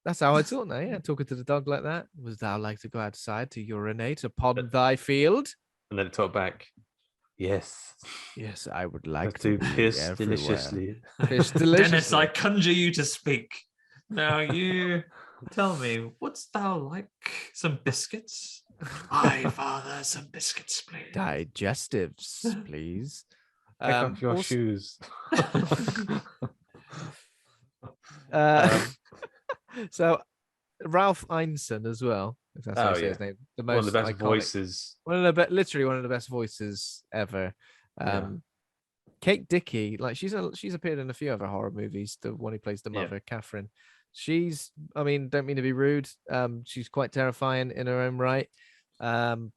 That's how I talk now. Yeah, talking to the dog like that. Would thou like to go outside to urinate upon thy field? And then it talk back. Yes. Yes, I would like To to piss everywhere. deliciously. Piss deliciously. Dennis, I conjure you to speak. Now you tell me, what's thou like? Some biscuits? Aye, father, some biscuits, please. Digestives, please. Take off your shoes. So Ralph Ineson as well. If that's how you say his name. The most one of the best iconic, voices. literally one of the best voices ever. Kate Dickie, like she's appeared in a few other horror movies. The one who plays the mother, Catherine. She's, I mean, don't mean to be rude. She's quite terrifying in her own right. And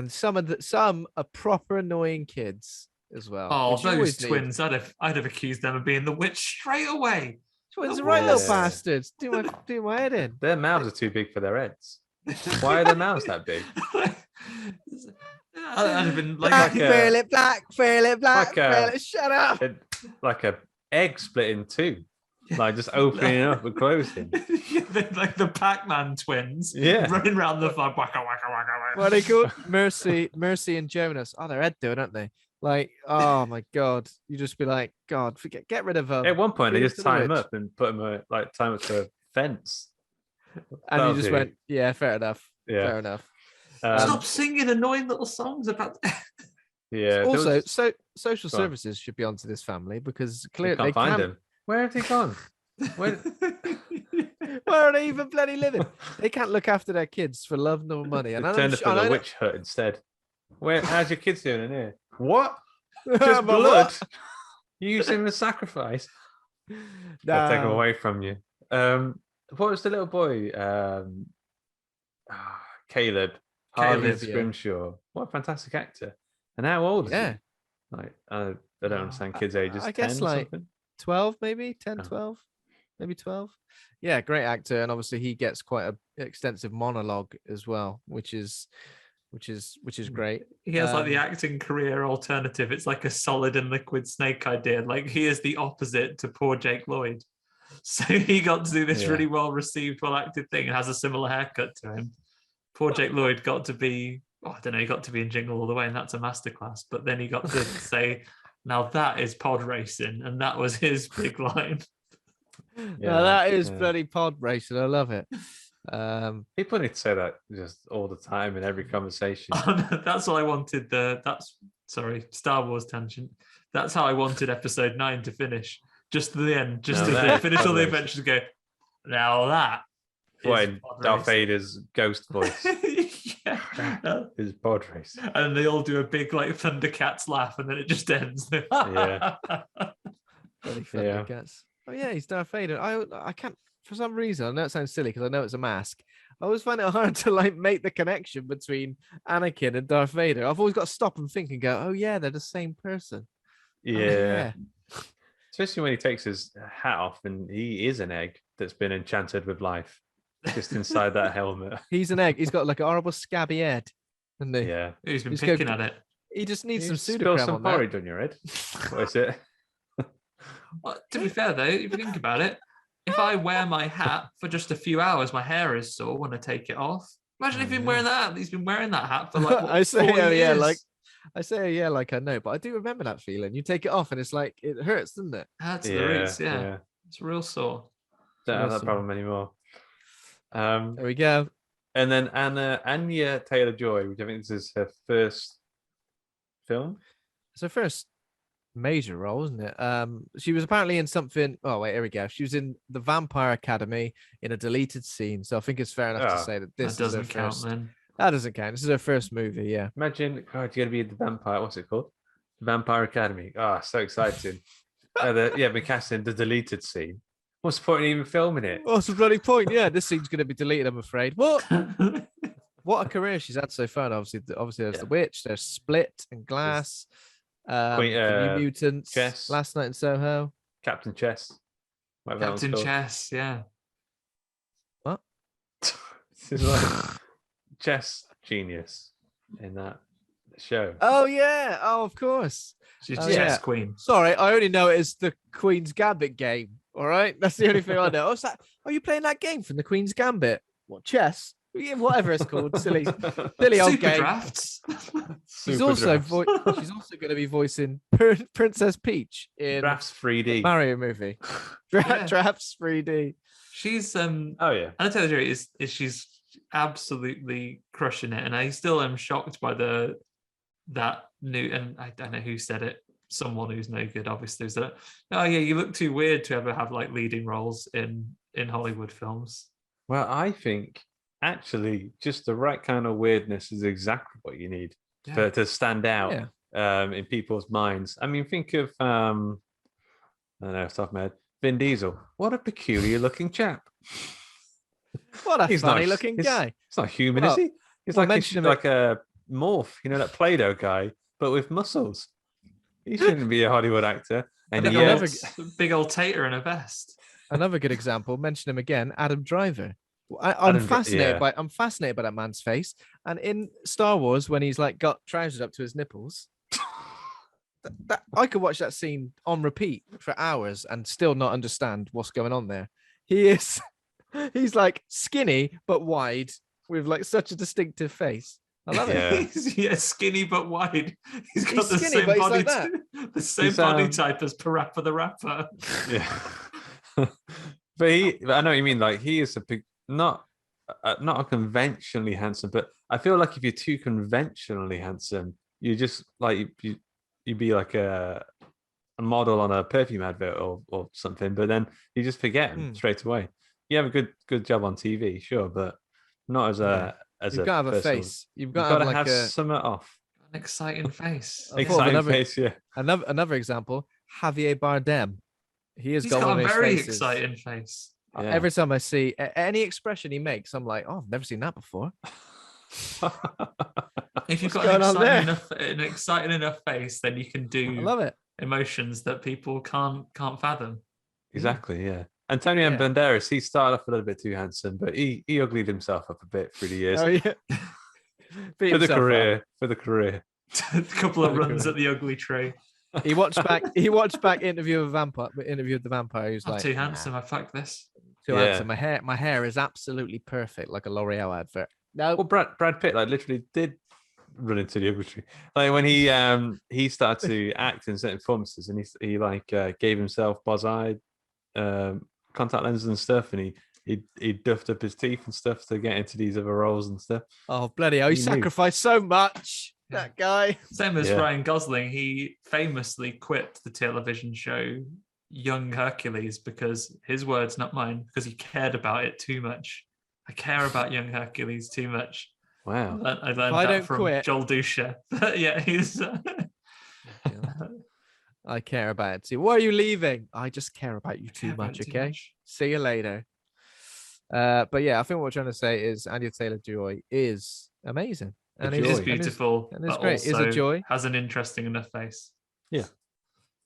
some are proper annoying kids as well. Oh, those twins! I'd have accused them of being the witch straight away. Twins are right, little bastards. Do my head in. Their mouths are too big for their heads. Why are their mouths that big? I'd have been black, feel it black, shut up. Like a egg split in two, like just opening up and closing. Like the Pac-Man twins, running around the farm. Waka, waka, waka, waka. What are they called? Mercy, and Jonas. Oh, they're head doing, aren't they? Like, oh my god, you just be like, God, get rid of them. At one point, they just tie them up and put them tie them up to a fence. And you just went, yeah, fair enough. Yeah, fair enough. Stop singing annoying little songs about. Yeah. Also, social services should be onto this family because clearly they can't find them. Where have they gone? Where are they even bloody living? They can't look after their kids for love nor money. And turned up to the witch hut instead. How's your kids doing in here? What? Just blood? You use him as sacrifice. They'll take him away from you. What was the little boy? Caleb. Harvey Scrimshaw. What a fantastic actor. And how old is he? Like, I don't understand kids' ages. I guess 10 like something? 12, maybe 10, 12, maybe 12. Yeah, great actor, and obviously he gets quite an extensive monologue as well, which is great. He has like the acting career alternative. It's like a Solid and Liquid Snake idea. Like he is the opposite to poor Jake Lloyd. So he got to do this really well received, well acted thing and has a similar haircut to him. Poor Jake Lloyd got to be, I don't know, he got to be in Jingle All the Way, and that's a masterclass. But then he got to say, now that is pod racing, and that was his big line. Now that is bloody pod racing. I love it. People need to say that just all the time in every conversation. That's what I wanted. Star Wars tangent. That's how I wanted episode 9 to finish. Just to the end, just to finish all the adventures and go, now that in Darth Vader's ghost voice. His pod race. And they all do a big like Thundercats laugh, and then it just ends. Bloody Thundercats. Oh yeah, he's Darth Vader. I can't, for some reason, I know it sounds silly because I know it's a mask. I always find it hard to like make the connection between Anakin and Darth Vader. I've always got to stop and think and go, oh yeah, they're the same person. Yeah. Oh, yeah. Especially when he takes his hat off and he is an egg that's been enchanted with life just inside that helmet. He's an egg. He's got like a horrible scabby head. And Yeah. Who's been picking at it? He just needs some Spill pseudocrem some on that. porridge on your head. What is it? Well, to be fair though, if you think about it, if I wear my hat for just a few hours, my hair is sore when I take it off. Imagine if he's been wearing that hat. He's been wearing that hat for like what, I say, 40 oh yeah, years. like I say, oh yeah, like I know, but I do remember that feeling. You take it off and it's like it hurts, doesn't it? Hurts the roots, yeah. It's real sore. Don't have that Awesome. problem anymore. There we go. And then Anya Taylor-Joy, which I think this is her first film. It's her first major role, isn't it? She was apparently in something. Oh wait, here we go. She was in the Vampire Academy in a deleted scene. So I think it's fair enough to say that this doesn't is her count first. then. That doesn't count. This is her first movie. Yeah. Imagine, God, you're going to be the vampire. What's it called? Vampire Academy. Oh, so exciting. We're casting the deleted scene. What's the point in even filming it? What's the bloody point? Yeah, this scene's going to be deleted, I'm afraid. What a career she's had so far. Obviously, there's The Witch, there's Split and Glass, The New Mutants, Chess. Last Night in Soho, Captain Chess. Whatever that one's Captain called. Chess, yeah. What? This is like chess genius in that show. Oh yeah, oh of course. She's Oh, chess yeah. queen. Sorry, I only know it as the Queen's Gambit game. All right, that's the only thing I know. What's that? Are you playing that game from the Queen's Gambit? What, chess? Yeah, whatever it's called, silly old Super game. Drafts. She's Super also Drafts. she's also going to be voicing Princess Peach in Drafts 3D. Mario movie. Yeah. Drafts 3D. She's Oh yeah. Anya Taylor-Joy is she's absolutely crushing it, and I still am shocked by that new, and I don't know who said it. Someone who's no good, obviously, is that, oh yeah, you look too weird to ever have like leading roles in Hollywood films. Well, I think actually just the right kind of weirdness is exactly what you need to stand out in people's minds. I mean, think of I don't know, off the top of my head, Vin Diesel. What a peculiar looking chap. What a funny looking guy. He's not human, is he? He's like a morph, that Play-Doh guy, but with muscles. He shouldn't be a Hollywood actor. And big old tater in a vest. Another good example, mention him again, Adam Driver. I'm fascinated by that man's face. And in Star Wars, when he's like got trousers up to his nipples, I could watch that scene on repeat for hours and still not understand what's going on there. He's like skinny but wide with like such a distinctive face. I love it. He's skinny but wide. He's got the skinny, same but he's body, like the same body type as Parappa the Rapper. Yeah, but I know what you mean. Like he is not a conventionally handsome, but I feel like if you're too conventionally handsome, you just like you'd be like a model on a perfume advert or something. But then you just forget him straight away. You have a good job on TV, sure, but not as a. You've got to have a face. You've got to have something off. An exciting face. Exciting face, yeah. Another example, Javier Bardem. He's got a very exciting face. Yeah. Every time I see any expression he makes, I'm like, oh, I've never seen that before. If you've got an exciting enough face, then you can do I love it. emotions that people can't fathom. Exactly, yeah. Antonio Banderas, he started off a little bit too handsome, but he uglied himself up a bit through the years. Oh yeah. For the career. A couple of runs at the ugly tree. He watched back Interview with the Vampire. He was I'm like, too handsome. I fucked this. Too handsome. My hair is absolutely perfect, like a L'Oreal advert. No. Well, Brad Pitt like literally did run into the ugly tree. Like when he started to act in certain performances, and he gave himself Buzz-eyed contact lenses and stuff, and he duffed up his teeth and stuff to get into these other roles and stuff. Oh bloody hell! He sacrificed so much. That guy. Same as Ryan Gosling. He famously quit the television show Young Hercules because his words, not mine, because he cared about it too much. I care about Young Hercules too much. Wow. I learned that from Joel Dusha. Yeah, he's. I care about it too. Why are you leaving? I just care about you too much. Okay. See you later. But yeah, I think what we're trying to say is Anya Taylor-Joy is amazing. And It is joy. beautiful, and it's but great. Is also a joy. has an interesting enough face.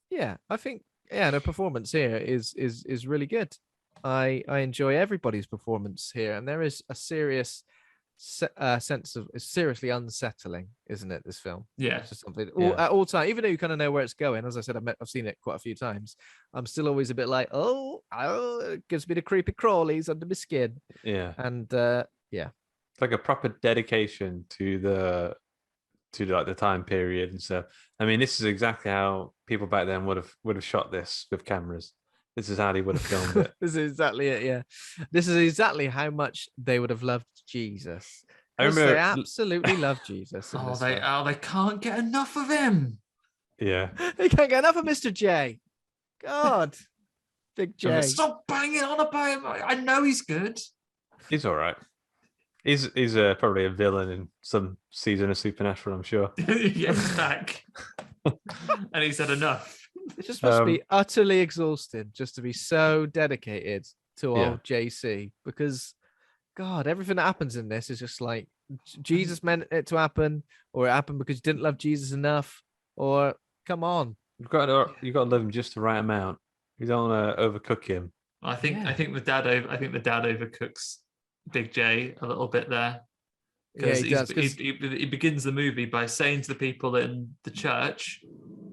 Yeah, I think and her performance here is really good. I enjoy everybody's performance here, and there is a serious sense of it's seriously unsettling, isn't it? This film, Yeah, it's just something Yeah. at all time. Even though you kind of know where it's going, as I said, I've seen it quite a few times. I'm still always a bit like, oh, it gives me the creepy crawlies under my skin. Yeah. And yeah, It's like a proper dedication to the like the time period and stuff. I mean, this is exactly how people back then would have shot this with cameras. This is how they would have filmed it. this is exactly it. Yeah, this is exactly how much they would have loved Jesus. I 'Cause remember- they absolutely love Jesus. In this film. They can't get enough of him. Yeah. They can't get enough of Mr. J. God, Big J. Stop banging on about him. I know he's good. He's all right. He's probably a villain in some season of Supernatural, I'm sure. Yeah, he's back. And he said enough. It just must be utterly exhausting just to be so dedicated to old JC, because God, everything that happens in this is just like Jesus meant it to happen, or it happened because you didn't love Jesus enough, or come on. You've got to love him just the right amount. You don't want to overcook him. I think the dad overcooks Big J a little bit there. Because he begins the movie by saying to the people in the church,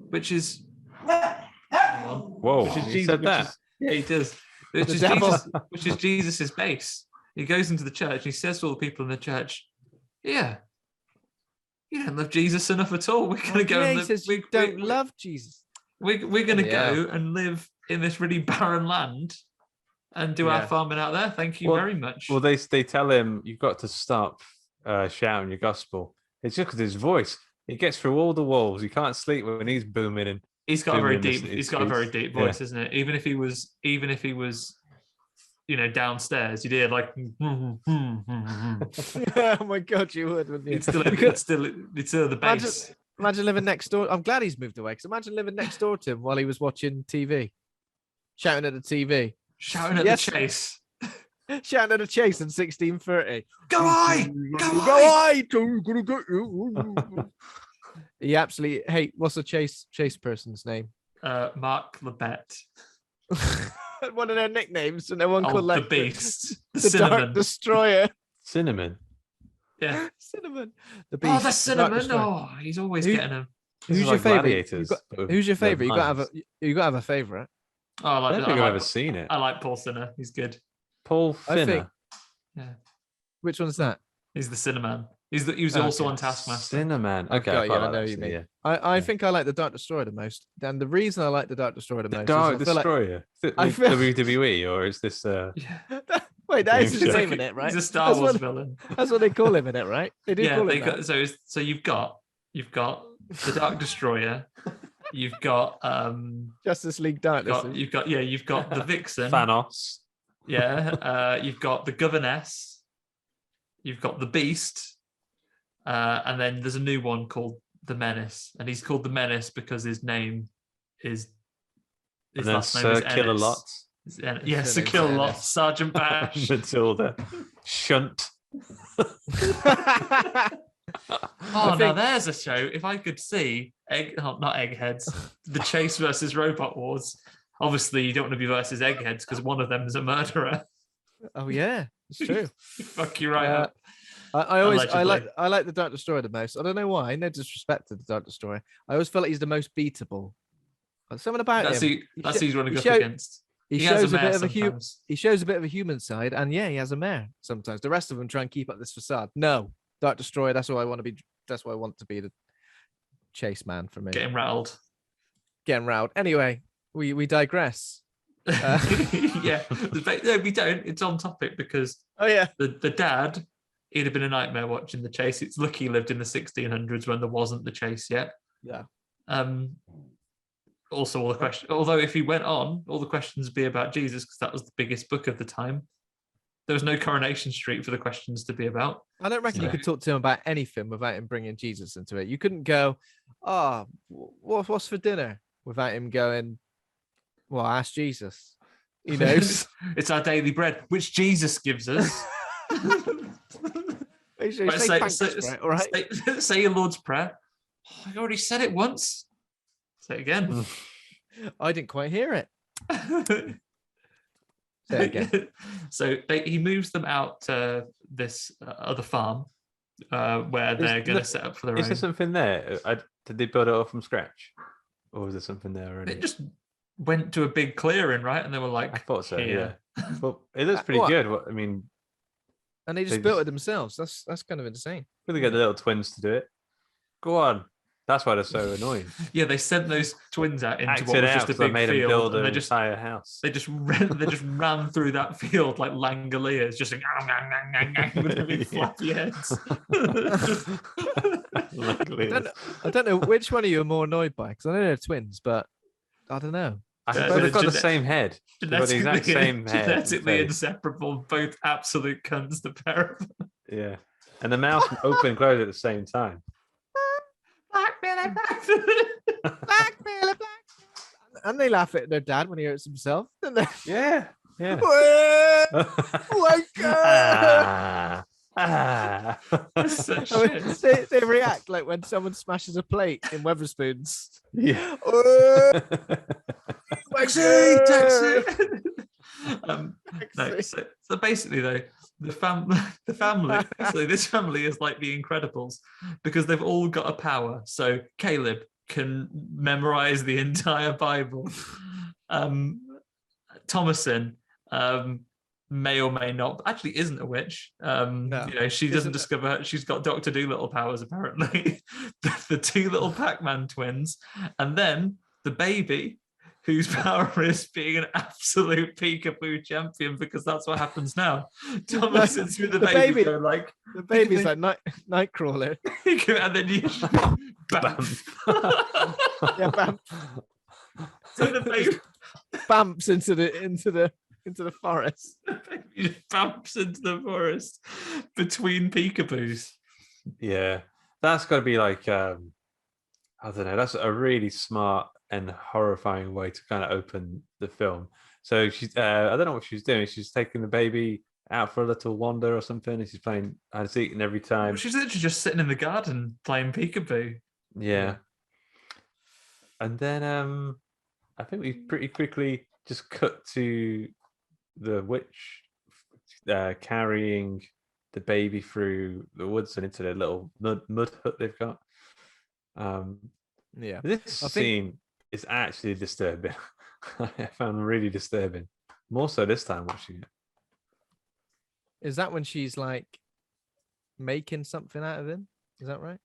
which is Whoa, he said that. Yeah, he does. Which is Jesus's base. He goes into the church and he says to all the people in the church, "Yeah, you don't love Jesus enough at all. We're going to go and live. Says you don't love Jesus. We're going to go and live in this really barren land and do our farming out there. Thank you very much." Well, they tell him you've got to stop shouting your gospel. It's just because his voice. It gets through all the walls. You can't sleep when he's booming and. He's got a very deep voice, isn't it? Even if he was, downstairs, you'd hear like. Oh my God, you would, wouldn't you? It's still the bass. Imagine living next door. I'm glad he's moved away, because imagine living next door to him while he was watching TV, shouting at the TV, shouting at the chase. Shouting at a chase in 1630. Go I! He absolutely hate. What's the chase person's name? Mark Lebet. One of their nicknames, and no one called like the Beast, the Cinnamon Dark Destroyer. Cinnamon. Yeah, Cinnamon. The Beast. Oh, the Cinnamon. Oh, he's always getting them. Who's your favorite? Who's your favorite? You gotta have a favorite. Oh, I don't think I've ever seen it. I like Paul Sinner. He's good. Paul Finner. Yeah. Which one's that? He's the Cinnamon. He was also on Taskmaster. Cinnamon. Okay, I know you mean. Yeah. I think I like the Dark Destroyer the most. And the reason I like the Dark Destroyer the most Dark Destroyer. WWE, or is this Wait, that is his name in it, right? He's a Star Wars villain. That's what they call him in it, right? They do call him that. So you've got the Dark Destroyer. You've got Justice League Darkness. You've got the Vixen. Thanos. Yeah. You've got the Governess. You've got the Beast. And then there's a new one called the Menace, and he's called the Menace because his name is last name is Kill-a-Lot. Yeah, Sir Kill-a-Lot, Sergeant Bash, Matilda, Shunt. Now there's a show. If I could see not Eggheads, the Chase versus Robot Wars. Obviously, you don't want to be versus Eggheads because one of them is a murderer. Oh yeah, it's true. Fuck you right up. I like the Dark Destroyer the most. I don't know why. No disrespect to the Dark Destroyer. I always feel like he's the most beatable. Something about him. That's who he's running up against. He shows a bit of he shows a bit of a human side, and he has a mare sometimes. The rest of them try and keep up this facade. No, Dark Destroyer. That's what I want to be. That's what I want to be, the chase man for me. Getting rattled. Anyway, we digress. Yeah, no, we don't. It's on topic because the dad. He'd have been a nightmare watching the chase. It's lucky he lived in the 1600s when there wasn't the chase yet. Yeah. Also, all the questions. Although if he went on, all the questions would be about Jesus because that was the biggest book of the time. There was no Coronation Street for the questions to be about. I don't reckon you could talk to him about anything without him bringing Jesus into it. You couldn't go, what's for dinner? Without him going, well, ask Jesus. He knows. It's our daily bread, which Jesus gives us. Make sure you say thanks for it, all right? Say your Lord's Prayer. Oh, I already said it once. Say it again. I didn't quite hear it. Say it again. So he moves them out to this other farm where they're going to set up for their own. Is there something there? Did they build it all from scratch? Or was there something there already? It just went to a big clearing, right? And they were like, I thought so, here. yeah. Well, it looks pretty good. I mean... And they just built it themselves. That's kind of insane. Really get the little twins to do it. Go on. That's why they're so annoying. Yeah, they sent those twins out into Acted what was out, just a so they big made field, them build and an entire house. They just ran through that field like Langoliers, just like with their big floppy heads. I don't know which one of you are more annoyed by, because I know they're twins, but I don't know. I suppose they've got the same head. They've got the exact same head. Genetically inseparable, both absolute cunts, the pair of them. Yeah. And the mouth open and close at the same time. Black Billy, Black Black Billy, Black. And they laugh at their dad when he hurts himself, don't they? Yeah. Yeah. They react like when someone smashes a plate in Weatherspoons. Yeah. Taxi. No, so basically, though, the family. So this family is like the Incredibles because they've all got a power. So Caleb can memorize the entire Bible. Thomason may or may not, actually isn't a witch. No, you know, she doesn't discover she's got Dr. Dolittle powers apparently. The two little Pac-Man twins, and then the baby, whose power is being an absolute peekaboo champion, because that's what happens now. Thomason's with the baby like the baby's like Nightcrawler. And then you bam. Yeah, bam. So the baby bumps into the forest. The baby just bumps into the forest between peekaboos. Yeah. That's got to be like I don't know, that's a really smart and horrifying way to kind of open the film. So she's I don't know what she's doing. She's taking the baby out for a little wander or something, and she's playing hide and seek, and every time she's literally just sitting in the garden playing peekaboo. Yeah. And then I think we pretty quickly just cut to the witch carrying the baby through the woods and into their little mud hut they've got. Yeah, this scene is actually disturbing. I found really disturbing, more so this time watching it. Is that when she's like making something out of him? Is that right?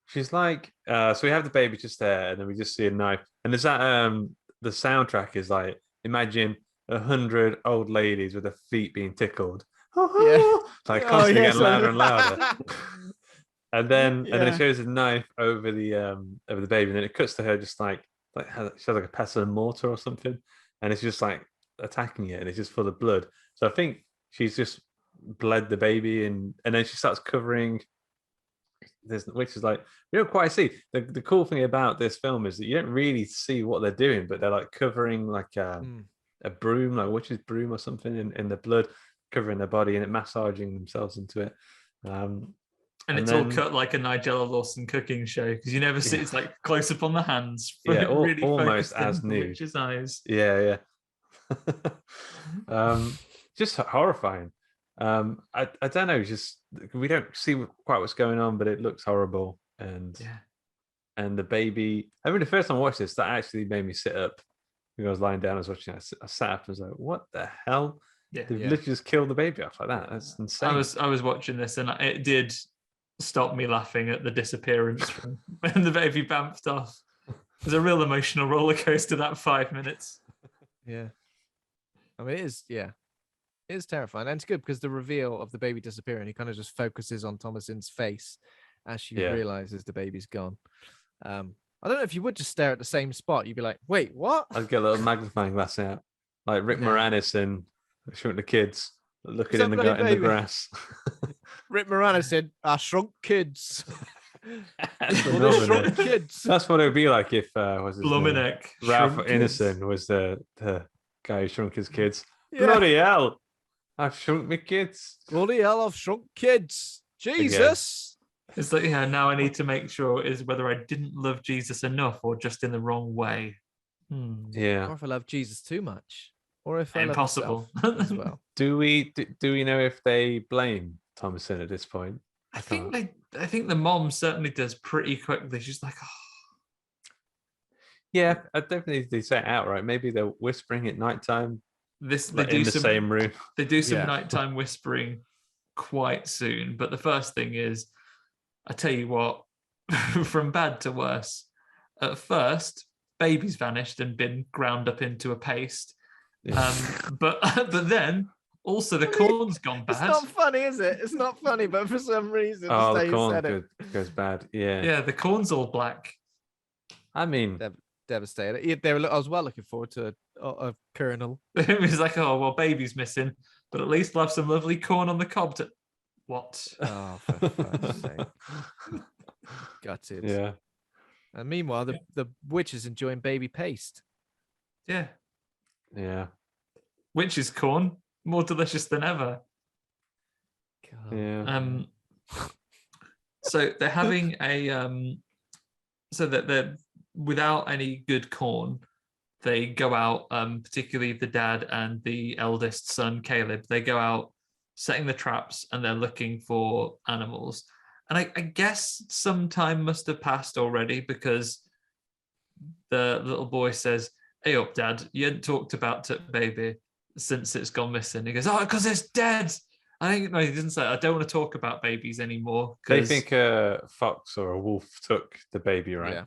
She's like, so we have the baby just there, and then we just see a knife, and there's that the soundtrack is like, imagine 100 old ladies with their feet being tickled. Yeah. Like constantly getting louder and louder. And then it shows a knife over the baby, and then it cuts to her just like she has like a pestle and mortar or something, and it's just like attacking it, and it's just full of blood. So I think she's just bled the baby, and then she starts covering. Which is like, you don't quite see. The cool thing about this film is that you don't really see what they're doing, but they're like covering like a broom, like a witch's broom or something in the blood, covering their body and it massaging themselves into it. And it's all cut like a Nigella Lawson cooking show, because you never see it's like close up on the hands. Yeah, really almost as nude. Witch's eyes. Yeah. Just horrifying. I don't know, just we don't see quite what's going on, but it looks horrible. And the baby, I mean, the first time I watched this, that actually made me sit up. I was lying down, I was watching it, I sat up and was like, what the hell? They've literally just killed the baby off like that. That's insane. I was watching this, and it did stop me laughing at the disappearance from when the baby bounced off. There's a real emotional roller coaster that 5 minutes. Yeah. I mean, it is, yeah. It is terrifying. And it's good because the reveal of the baby disappearing, he kind of just focuses on Thomason's face as she realizes the baby's gone. I don't know if you would just stare at the same spot. You'd be like, wait, what? I'd get a little magnifying glass out. Like Rick Moranis in Shrunk the Kids, looking in the grass. Rick Moranis said, I shrunk kids. That's what it would be like if was his Blumenech, Ralph Ineson was the guy who shrunk his kids. Yeah. Bloody hell! I've shrunk my kids. Bloody hell, I've shrunk kids. Jesus. It's like, now I need to make sure is whether I didn't love Jesus enough or just in the wrong way. Yeah. Or if I love Jesus too much. Or if I Impossible. love myself as well. Do we know if they blame Thomason at this point? I think the mom certainly does pretty quickly. She's like, Yeah, I definitely they say it outright. Maybe they're whispering at nighttime. They in the same room. They do some nighttime whispering quite soon. But the first thing is, I tell you what, from bad to worse. At first, baby's vanished and been ground up into a paste. But then also the corn's gone bad. It's not funny, is it? It's not funny, but for some reason, the corn goes bad. Yeah. Yeah, the corn's all black. I mean, devastated. I was well looking forward to a kernel. It was like, oh well, baby's missing, but at least we'll have some lovely corn on the cob. What? Oh, for fuck's sake! Gutted. Yeah. And meanwhile, the witch is enjoying baby paste. Yeah. Yeah. Witch's corn, more delicious than ever. God. Yeah. So they're having so that they're without any good corn. They go out, particularly the dad and the eldest son, Caleb. They go out setting the traps and they're looking for animals. And I guess some time must have passed already because the little boy says, "Hey up, Dad, you hadn't talked about the baby since it's gone missing." He goes, "Oh, because it's dead." I think, no, he didn't say, "I don't want to talk about babies anymore." They think a fox or a wolf took the baby, right?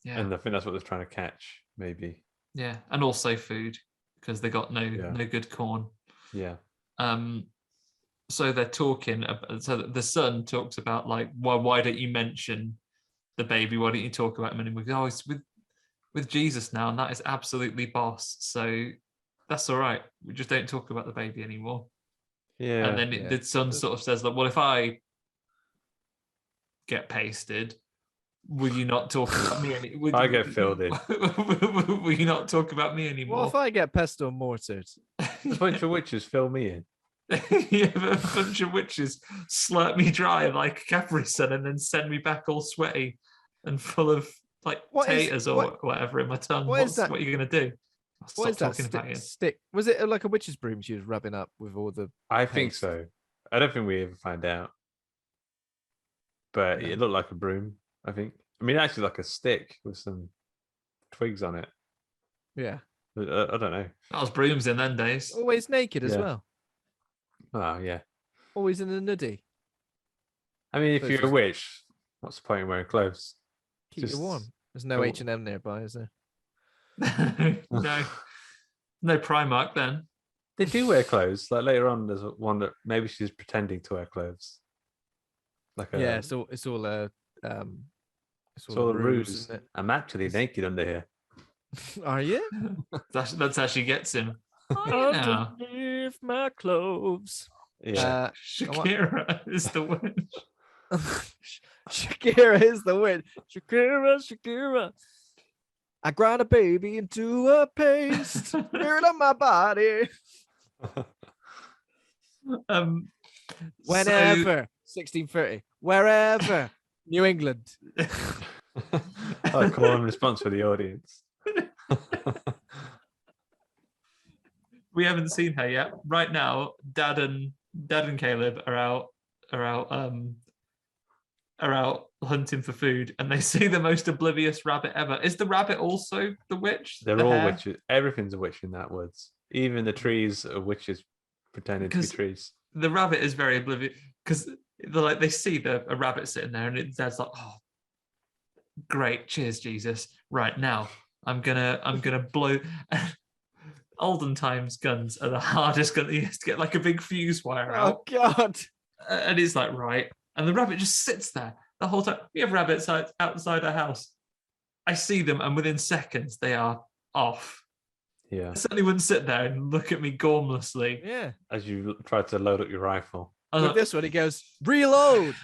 Yeah. And I think that's what they're trying to catch, maybe. Yeah, and also food because they got no good corn. Yeah. So they're talking. So the son talks about like, why don't you mention the baby? Why don't you talk about him anymore? Oh, it's with Jesus now, and that is absolutely boss. So that's all right. We just don't talk about the baby anymore. Yeah. And then the son sort of says, like, well, if I get pasted, will you not talk about me anymore? I get filled in. Will you not talk about me anymore? What if I get pestle mortared? A bunch of witches fill me in. Yeah, a bunch of witches slurp me dry like Capri Sun and then send me back all sweaty and full of like taters or whatever in my tongue. What are you going to do? What is that stick? Was it like a witch's broom she was rubbing up with all the I think so. I don't think we ever find out. But it looked like a broom, I think. I mean, actually like a stick with some twigs on it. Yeah. I don't know. That was brooms in them days. Always naked as well. Oh, yeah. Always in a nudie. I mean, if you're a witch, what's the point in wearing clothes? Keep you warm. There's no H&M nearby, is there? No Primark then. They do wear clothes. Like later on, there's one that maybe she's pretending to wear clothes. Like it's all a ruse. Isn't it? I'm actually naked under here. Are you? That's how she gets him. Underneath my clothes. Yeah. Shakira is the witch. Shakira is the witch. Shakira. I grind a baby into a paste. Spirit of my body. Whenever 1630, wherever New England. Oh, come on, response for the audience. We haven't seen her yet. Right now, Dad and Caleb are out hunting for food, and they see the most oblivious rabbit ever. Is the rabbit also the witch? They're all witches. Everything's a witch in that woods. Even the trees are witches pretending to be trees. The rabbit is very oblivious because they see a rabbit sitting there, and Dad's like, "Oh, great, cheers, Jesus! Right now, I'm gonna blow." Olden times guns are the hardest gun. You have to get like a big fuse wire out. Oh God! And he's like, right, and the rabbit just sits there the whole time. We have rabbits outside our house. I see them, and within seconds they are off. Yeah. I certainly wouldn't sit there and look at me gormlessly. Yeah. As you try to load up your rifle. With this one, he goes, reload.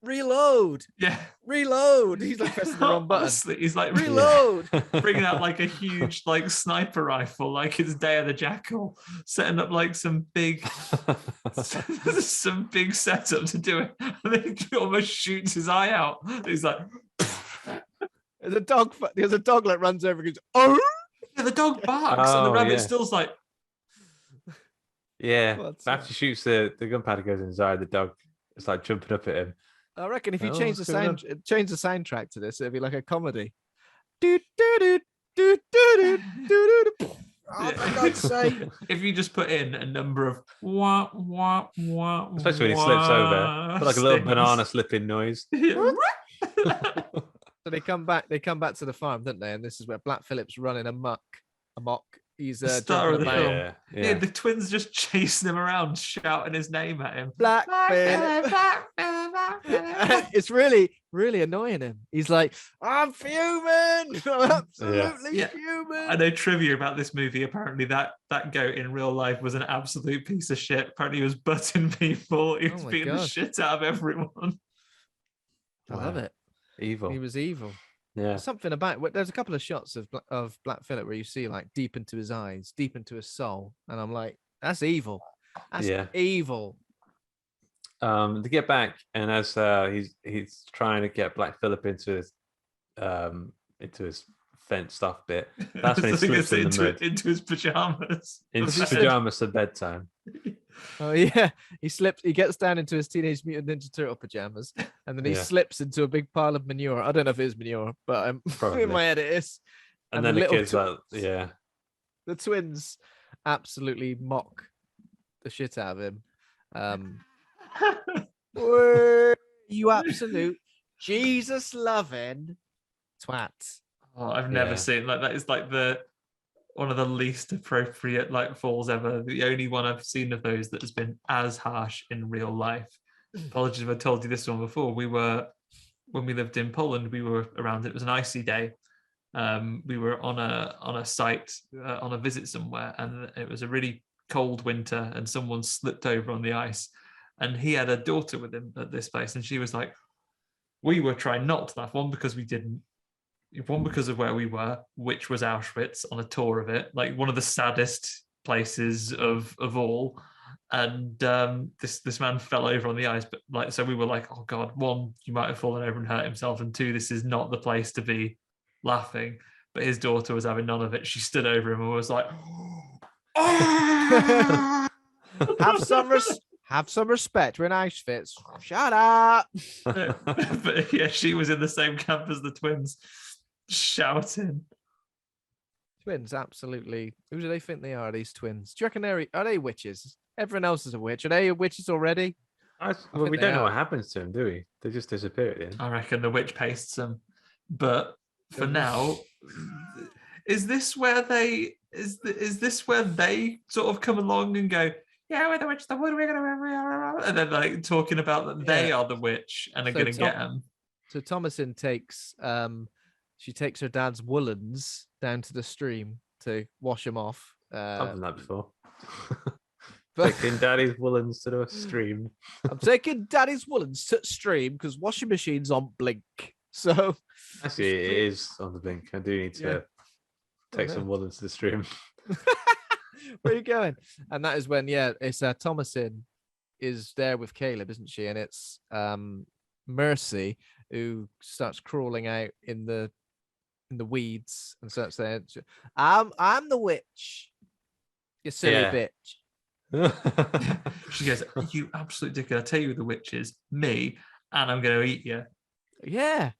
reload. Yeah. Reload. He's like pressing the wrong button. Honestly, he's like Reload. bringing out like a huge like sniper rifle, like it's Day of the Jackal, setting up like some big setup to do it, and then he almost shoots his eye out. He's like, There's a dog that runs over and goes, oh. Yeah, the dog barks, and the rabbit still's like, yeah. After he shoots the gunpowder goes in his eye, the dog is like jumping up at him. I reckon if you change the soundtrack to this, it'd be like a comedy. Do do do do do do do. Oh, for God's sake! If you just put in a number of wah wah wah, especially when he slips over, like a little banana slipping noise. So they come back to the farm, don't they? And this is where Black Phillip's running amok. He's star of the film. Yeah, the twins just chasing him around, shouting his name at him. Black Phillip. It's really, really annoying him. He's like, I'm fuming. I'm absolutely fuming. I know trivia about this movie. Apparently, that goat in real life was an absolute piece of shit. Apparently, he was butting people. He was beating the shit out of everyone. I love it. Evil. He was evil. Yeah. Something about there's a couple of shots of Black Phillip where you see like deep into his eyes, deep into his soul, and I'm like, that's evil. That's evil. To get back, and as he's trying to get Black Phillip into his fenced off bit, that's when he slips into his pajamas. Into his pajamas at bedtime. Oh yeah, he slips. He gets down into his Teenage Mutant Ninja Turtle pajamas, and then he slips into a big pile of manure. I don't know if it is manure, but in my head it is. And then the kids the twins absolutely mock the shit out of him. You absolute Jesus loving twat. Oh, I've never seen like that. Is like one of the least appropriate like falls ever. The only one I've seen of those that has been as harsh in real life. Apologies if I told you this one before. When we lived in Poland, we were around. It was an icy day. We were on a site on a visit somewhere, and it was a really cold winter, and someone slipped over on the ice, and he had a daughter with him at this place, and she was like, we were trying not to laugh, one because of where we were, which was Auschwitz, on a tour of it, like one of the saddest places of all. And this man fell over on the ice, but like, so we were like, oh God, one, you might have fallen over and hurt himself, and two, this is not the place to be laughing. But his daughter was having none of it. She stood over him and was like, have some respect. We're in Auschwitz. Shut up. But yeah, she was in the same camp as the twins, shouting. Twins, absolutely. Who do they think they are, these twins? Do you reckon are they witches? Everyone else is a witch. Are they witches already? Well, we don't know what happens to them, do we? They just disappear at the end. I reckon the witch pastes them. But for now, is this where they sort of come along and go, yeah, we're the witch, what are we gonna, and then like talking about that they are the witch and are gonna get them. So Thomasin takes she takes her dad's woolens down to the stream to wash them off. I've done that before. Taking daddy's woolens to the stream. I'm taking daddy's woolens to the stream because washing machine's on blink. So actually, it is on the blink. I do need to take some woolens to the stream. Where are you going? And that is when, it's Thomasin is there with Caleb, isn't she? And it's Mercy who starts crawling out in the weeds and starts saying, I'm the witch. You silly bitch. She goes, you absolute dickhead. I tell you who the witch is, me, and I'm going to eat you. Yeah.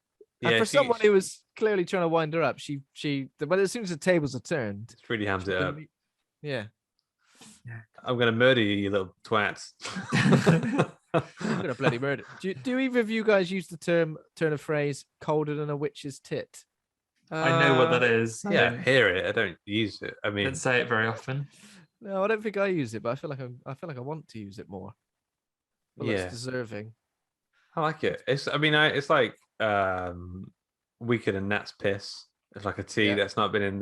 And for someone who was clearly trying to wind her up, but as soon as the tables are turned, it really hams it up. Yeah. I'm going to murder you, you little twats. I'm going to bloody murder. Do either of you guys use the turn of phrase colder than a witch's tit? I know what that is. Yeah, I hear it. I don't use it. I mean, don't say it very often. No, I don't think I use it, but I feel like I want to use it more. Well, it's deserving. I like it. It's like weaker than Nat's piss. It's like a tea that's not been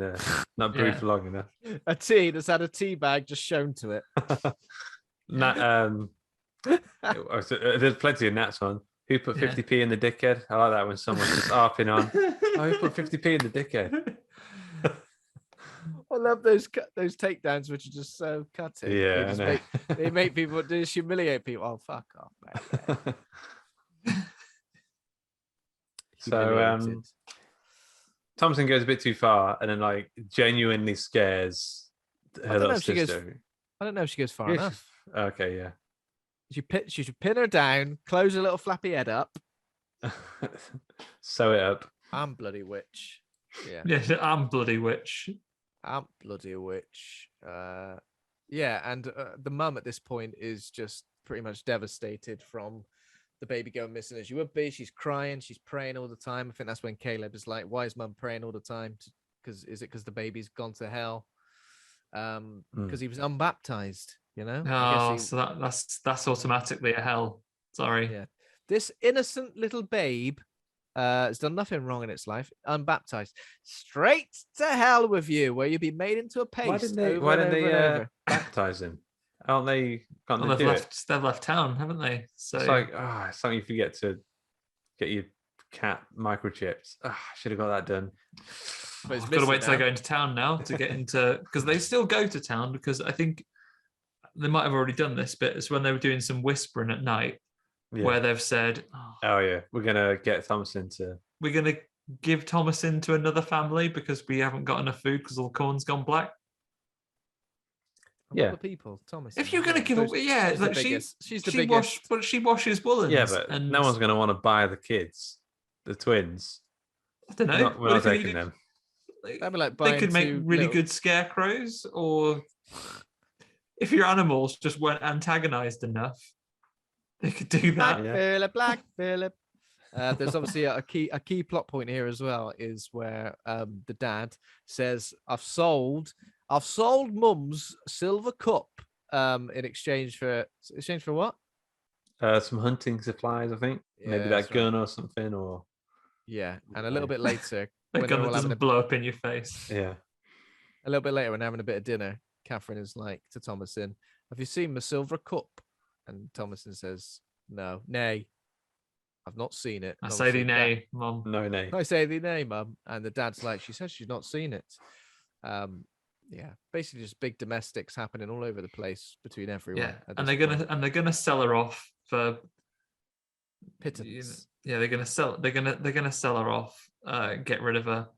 brewed for long enough. A tea that's had a tea bag just shown to it. There's plenty of Nat's on. Who put 50p in the dickhead? I like that when someone's just harping on. Oh, who put 50p in the dickhead? I love those takedowns, which are just so cutting. Yeah, they make people just humiliate people. Oh, fuck off, man. Yeah. So Thompson goes a bit too far, and then like genuinely scares her little sister. I don't know if she goes far enough. Okay, yeah. She should pin her down, close her little flappy head up, sew it up. I'm bloody witch. Yeah. Yeah, I'm bloody witch. I'm bloody witch. Yeah, and the mum at this point is just pretty much devastated from the baby going missing, as you would be. She's crying, she's praying all the time. I think that's when Caleb is like, "Why is mum praying all the time? Because the baby's gone to hell? Because he was unbaptized, you know." Oh, so that's automatically a hell. Sorry. Yeah, this innocent little babe has done nothing wrong in its life. Unbaptized, straight to hell with you, where you'll be made into a paste. Why didn't they baptize him? Aren't they? They've left town, haven't they? So it's like, it's something you forget to get your cat microchipped. I should have got that done. But I've got to wait till they go into town now to get into, because they still go to town, because I think they might have already done this, but it's when they were doing some whispering at night, where they've said, "Oh yeah, we're gonna give Thomasin to another family because we haven't got enough food because all the corn's gone black." Yeah, the people, Thomas. If you're gonna give away, like she's the biggest. But she washes woolens. Yeah, but no one's gonna want to buy the kids, the twins. I don't know. We're not taking them. They could make really good scarecrows, or if your animals just weren't antagonized enough, they could do that. Black Phillip. There's obviously a key plot point here as well, is where the dad says, I've sold mum's silver cup in exchange for what? Some hunting supplies, I think. Maybe that gun or something, or and a little bit later, a gun that doesn't blow up in your face. Yeah. A little bit later, when they're having a bit of dinner, Catherine is like to Thomasin, "Have you seen my silver cup?" And Thomasin says, "No, nay, I've not seen it." I say thee nay, mum. No, nay. I say thee nay, mum. And the dad's like, "She says she's not seen it." Basically just big domestics happening all over the place between everyone. Yeah, and they're gonna sell her off for pittance. Yeah, they're gonna sell her off, get rid of her.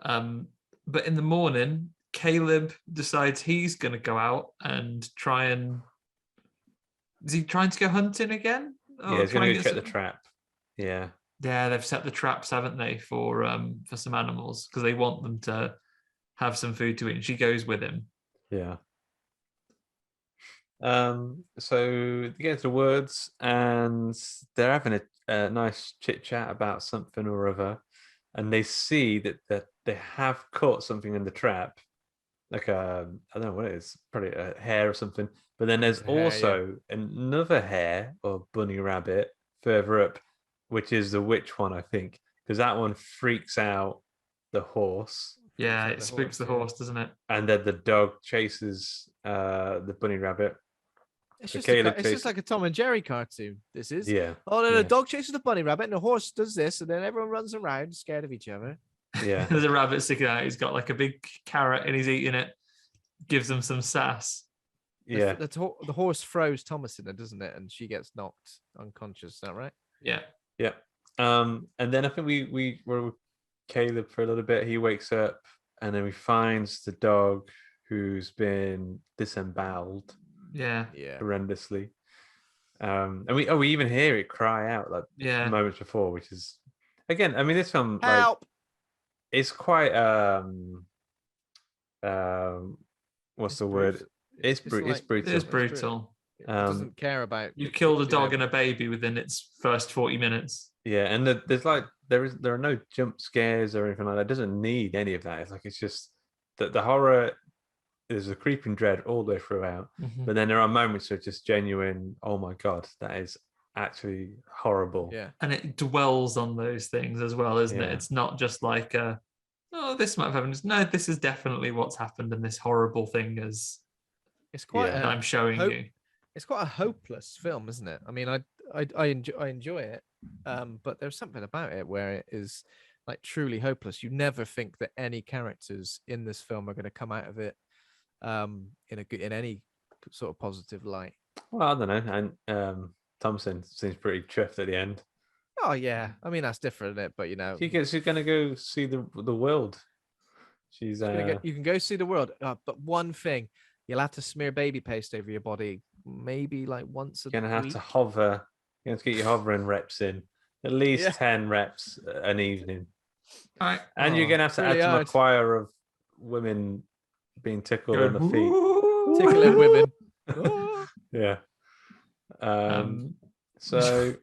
But in the morning, Caleb decides he's gonna go out and try and. Is he trying to go hunting again? Yeah, he's gonna go check the trap. Yeah. Yeah, they've set the traps, haven't they, for some animals, because they want them to have some food to eat, and she goes with him. Yeah. So they get into the woods and they're having a nice chit chat about something or other, and they see that they have caught something in the trap, like I don't know what it is, probably a hare or something. But then there's also another hare or bunny rabbit further up, which is the witch one, I think, because that one freaks out the horse. Yeah, it spooks the horse, doesn't it? And then the dog chases the bunny rabbit. It's just like a Tom and Jerry cartoon. This is. Yeah. Oh, no, the dog chases the bunny rabbit and the horse does this, and then everyone runs around scared of each other. Yeah. There's a rabbit sticking out. He's got like a big carrot and he's eating it. Gives them some sass. Yeah. The horse throws Thomas in it, doesn't it? And she gets knocked unconscious. Is that right? Yeah. Yeah. And then I think we were with Caleb for a little bit. He wakes up and then he finds the dog who's been disemboweled. Yeah. Horrendously. And we even hear it cry out like moments before, which is, again, I mean, this film, help. Like, it's quite what's the word? It's brutal. It's brutal. It doesn't care about you killed a dog and a baby within its first 40 minutes. Yeah, and there are no jump scares or anything like that. It doesn't need any of that. It's just that the horror is a creeping dread all the way throughout. Mm-hmm. But then there are moments of just genuine, oh my God, that is actually horrible. Yeah. And it dwells on those things as well, isn't it? It's not just like this might have happened. No, this is definitely what's happened, and this horrible thing is it's quite I'm showing you. It's quite a hopeless film, isn't it? I mean, I enjoy it, but there's something about it where it is like truly hopeless. You never think that any characters in this film are going to come out of it in any sort of positive light. Well, I don't know. And Thompson seems pretty chuffed at the end. Oh yeah, I mean that's different, isn't it? But She's going to go see the world. She's you can go see the world, but one thing, you'll have to smear baby paste over your body, maybe like once a week. You're going to have to hover. You have to get your hovering reps in, at least 10 reps an evening. And you're going to have to add to the choir of women being tickled on the feet. Tickling women. Yeah. So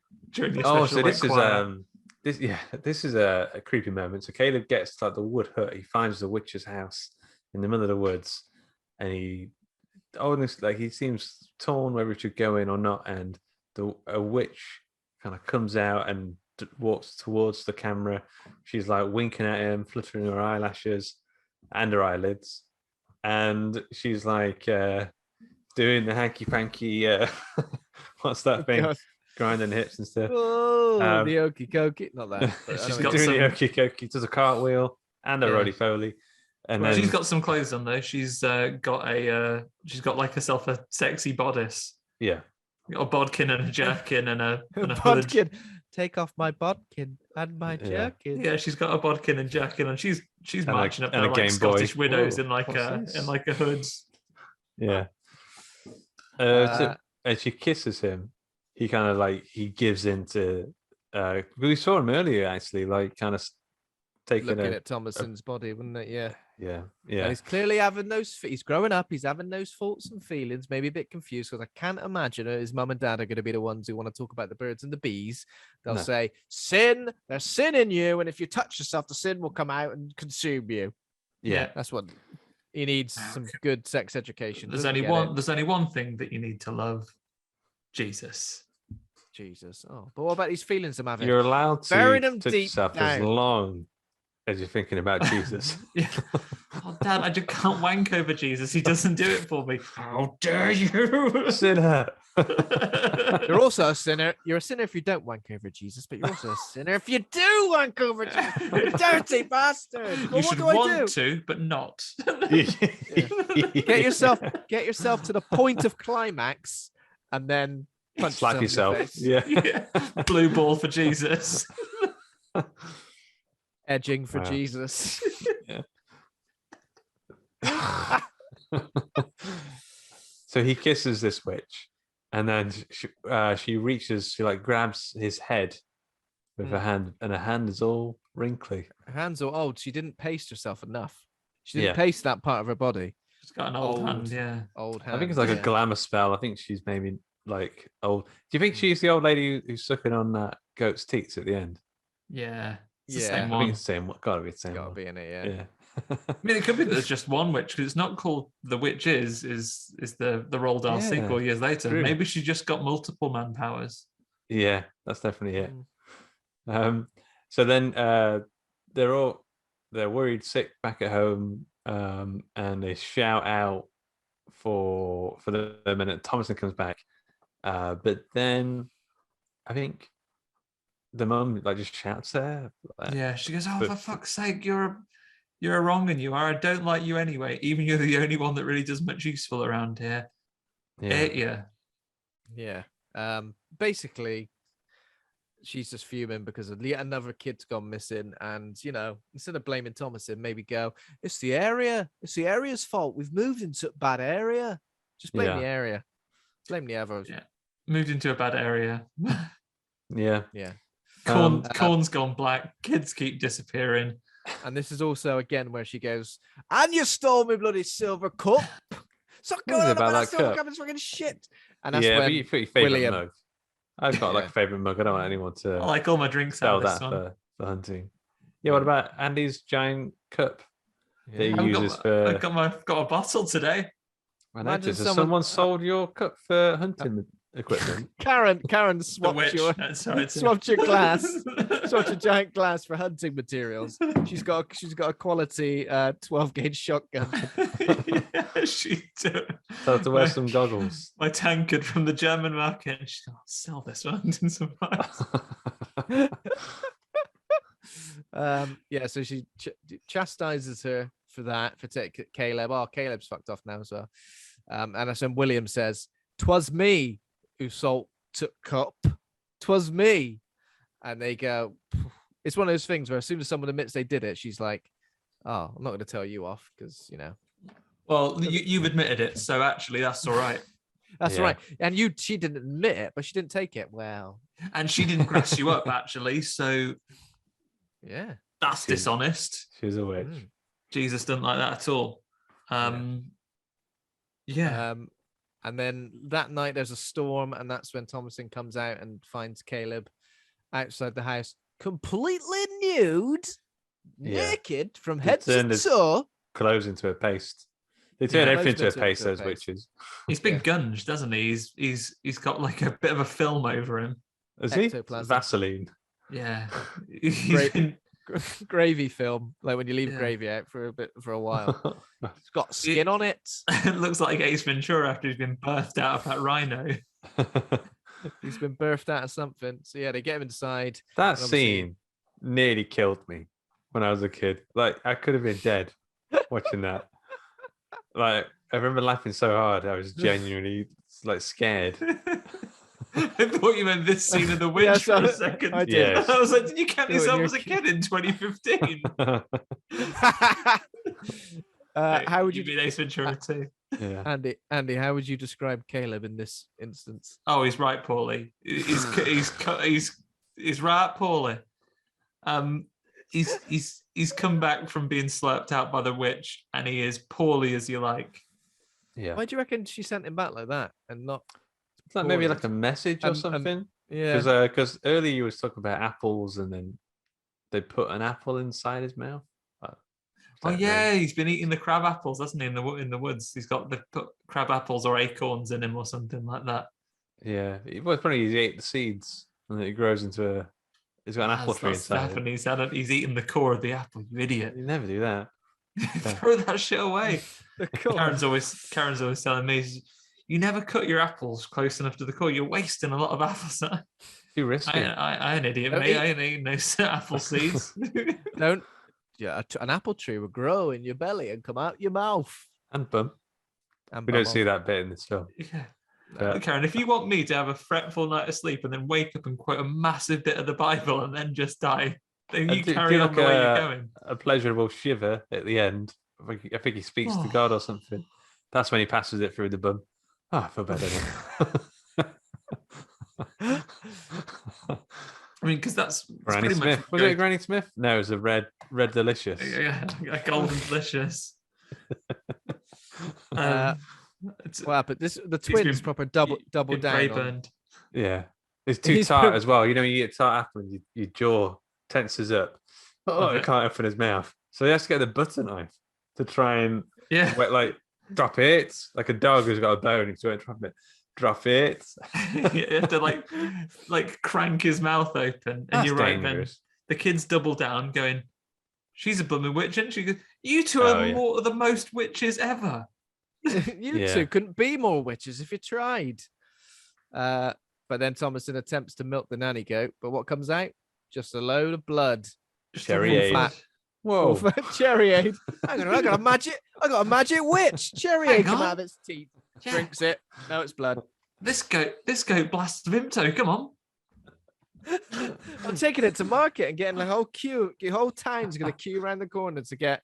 this is a creepy moment. So Caleb gets to like the wood hut. He finds the witch's house in the middle of the woods, and he seems torn whether he should go in or not. And a witch kind of comes out and walks towards the camera. She's like winking at him, fluttering her eyelashes and her eyelids, and she's like doing the hanky panky. What's that thing? God. Grinding hips and stuff. Oh, the okey cokey. Not that. She's got doing the okey cokey. Does a cartwheel and a roly poly. And then she's got some clothes on though. She's got herself a sexy bodice. Yeah. Got a bodkin and a jerkin and a bodkin. Hood. Take off my bodkin and my jerkin. Yeah, she's got a bodkin and jerkin, and she's marching up there like Scottish widows in like a hood. Yeah. And she kisses him. He kind of he gives into. We saw him earlier actually, like kind of looking at Thomason's body, wouldn't it? Yeah. Yeah. And he's clearly having those. He's growing up. He's having those thoughts and feelings. Maybe a bit confused because I can't imagine his mum and dad are going to be the ones who want to talk about the birds and the bees. They'll say, "Sin, there's sin in you, and if you touch yourself, the sin will come out and consume you." Yeah, that's what he needs. Some good sex education. There's only one thing that you need to love: Jesus. Oh, but what about these feelings I'm having? You're allowed to bury them touch deep yourself down. as long as you're thinking about Jesus. Yeah. Oh, Dad, I just can't wank over Jesus. He doesn't do it for me. How dare you, sinner? You're also a sinner. You're a sinner if you don't wank over Jesus, but you're also a sinner if you do wank over Jesus. You dirty bastard. Well, you should want to, but not. Get yourself to the point of climax, and then punch slap yourself. Yeah. Blue ball for Jesus. Edging for Jesus. So he kisses this witch, and then she reaches, she grabs his head with her hand, and her hand is all wrinkly. Her hand's all old. She didn't paste herself enough. She didn't paste that part of her body. She's got an old hand, old hand. I think it's a glamour spell. I think she's maybe old. Do you think she's the old lady who's sucking on that goat's teats at the end? Yeah. I think it's the same one. Gotta be the same. Gotta one. be in it, yeah. I mean, it could be that there's just one witch because it's not called The Witch is the Roald Dahl sequel years later. True. Maybe she just got multiple man powers. Yeah, that's definitely it. So then they're worried sick back at home, and they shout out for them, and Thomason comes back, but then I think the mum just shouts there. Yeah, she goes, "Oh, for fuck's sake, you're a wrong and you are. I don't like you anyway. Even you're the only one that really does much useful around here." Yeah. Basically, she's just fuming because yet another kid's gone missing, and instead of blaming Thomason, maybe go, "It's the area. It's the area's fault. We've moved into a bad area. Just blame the area. Blame the others." Yeah, moved into a bad area. Yeah. Corn's gone black. Kids keep disappearing. And this is also again where she goes, "And you stole me bloody silver cup. Stop going on about that silver cup. It's fucking shit." And that's when but you put your favorite William... mug. I've got a favorite mug. I don't want anyone to. I like all my drinks sell out of this that one. for hunting. Yeah. What about Andy's giant cup that he uses for? I've got a bottle today. I noticed someone sold your cup for hunting equipment. Karen The swapped witch. your Sorry, swapped your glass, swapped a giant glass for hunting materials. She's got a quality 12 gauge shotgun. Yeah, she did. Tell her to wear some goggles. My tankard from the German market. And she's like, I'll sell this for hunting supplies. Yeah, so she chastises her for that, for taking Caleb. Oh, Caleb's fucked off now as well. And that's when William says, "'Twas me who salt took cup. 'Twas me." And they go, it's one of those things where as soon as someone admits they did it, she's like, "Oh, I'm not going to tell you off because, you know." Well, you've admitted it, so actually that's all right. That's right. And she didn't admit it, but she didn't take it. Well, and she didn't grass you up, actually, so yeah, that's dishonest. She's a witch. Jesus doesn't like that at all. Yeah. And then that night there's a storm, and that's when Thomasin comes out and finds Caleb outside the house, completely nude, naked from head to toe. Clothes into a paste. They turn everything into a paste, those witches. He's been gunged, doesn't he? He's got like a bit of a film over him. Is he? Vaseline. Yeah. Gravy film, like when you leave gravy out for a while. It's got skin on it. It looks like Ace Ventura after he's been birthed out of that rhino. He's been birthed out of something. So yeah, they get him inside. That scene nearly killed me when I was a kid. Like I could have been dead watching that. Like I remember laughing so hard, I was genuinely like scared. I thought you meant this scene of The Witch for a second. I did. I was like, did you count yourself as a kid in 2015? How would you mean Ace Ventura 2? Yeah. Andy, how would you describe Caleb in this instance? Oh, he's right, Paulie. He's right, Paulie. He's come back from being slurped out by the witch, and he is poorly as you like. Yeah. Why do you reckon she sent him back like that and not? It's like maybe like a message or something. Yeah. Because earlier you was talking about apples, and then they put an apple inside his mouth. Oh yeah, he's been eating the crab apples, hasn't he? In the woods, he's got the put crab apples or acorns in him or something like that. Yeah, well, funny. He ate the seeds, and then it grows into a. He's got an apple tree inside. And he's eaten the core of the apple. You idiot! You never do that. Throw that shit away. Karen's always telling me, you never cut your apples close enough to the core. You're wasting a lot of apples. Too risky. I'm an idiot, mate. I ain't eating no apple seeds. Don't. Yeah, an apple tree will grow in your belly and come out your mouth. And bum. We don't see that bit in this film. Yeah. Karen, if you want me to have a fretful night of sleep and then wake up and quote a massive bit of the Bible and then just die, then you carry on the way you're going. A pleasurable shiver at the end. I think he speaks to God or something. That's when he passes it through the bum. Oh, I feel better now. I mean, because that's Granny Smith. Was it Granny Smith? No, it was a red delicious. Yeah, a golden delicious. But the twins proper double down. Yeah, it's too tart as well. You know, when you get tart apple and your jaw tenses up. Oh, it can't open his mouth, so he has to get the butter knife to try and drop it like a dog who's got a bone. He's trying to drop it. Drop it. You have to like crank his mouth open, and that's you're right. dangerous. Then the kids double down, going, "She's a blooming witch," and she goes, "You two are the most witches ever." You two couldn't be more witches if you tried. But then Thomasin attempts to milk the nanny goat, but what comes out? Just a load of blood. Cherryade. Whoa! Cherryade. I got a magic witch. Cherryade come out of its teeth. Yeah. Drinks it. No, it's blood. This goat blasts Vimto. Come on. I'm taking it to market and getting the whole queue. Your whole town's going to queue around the corner to get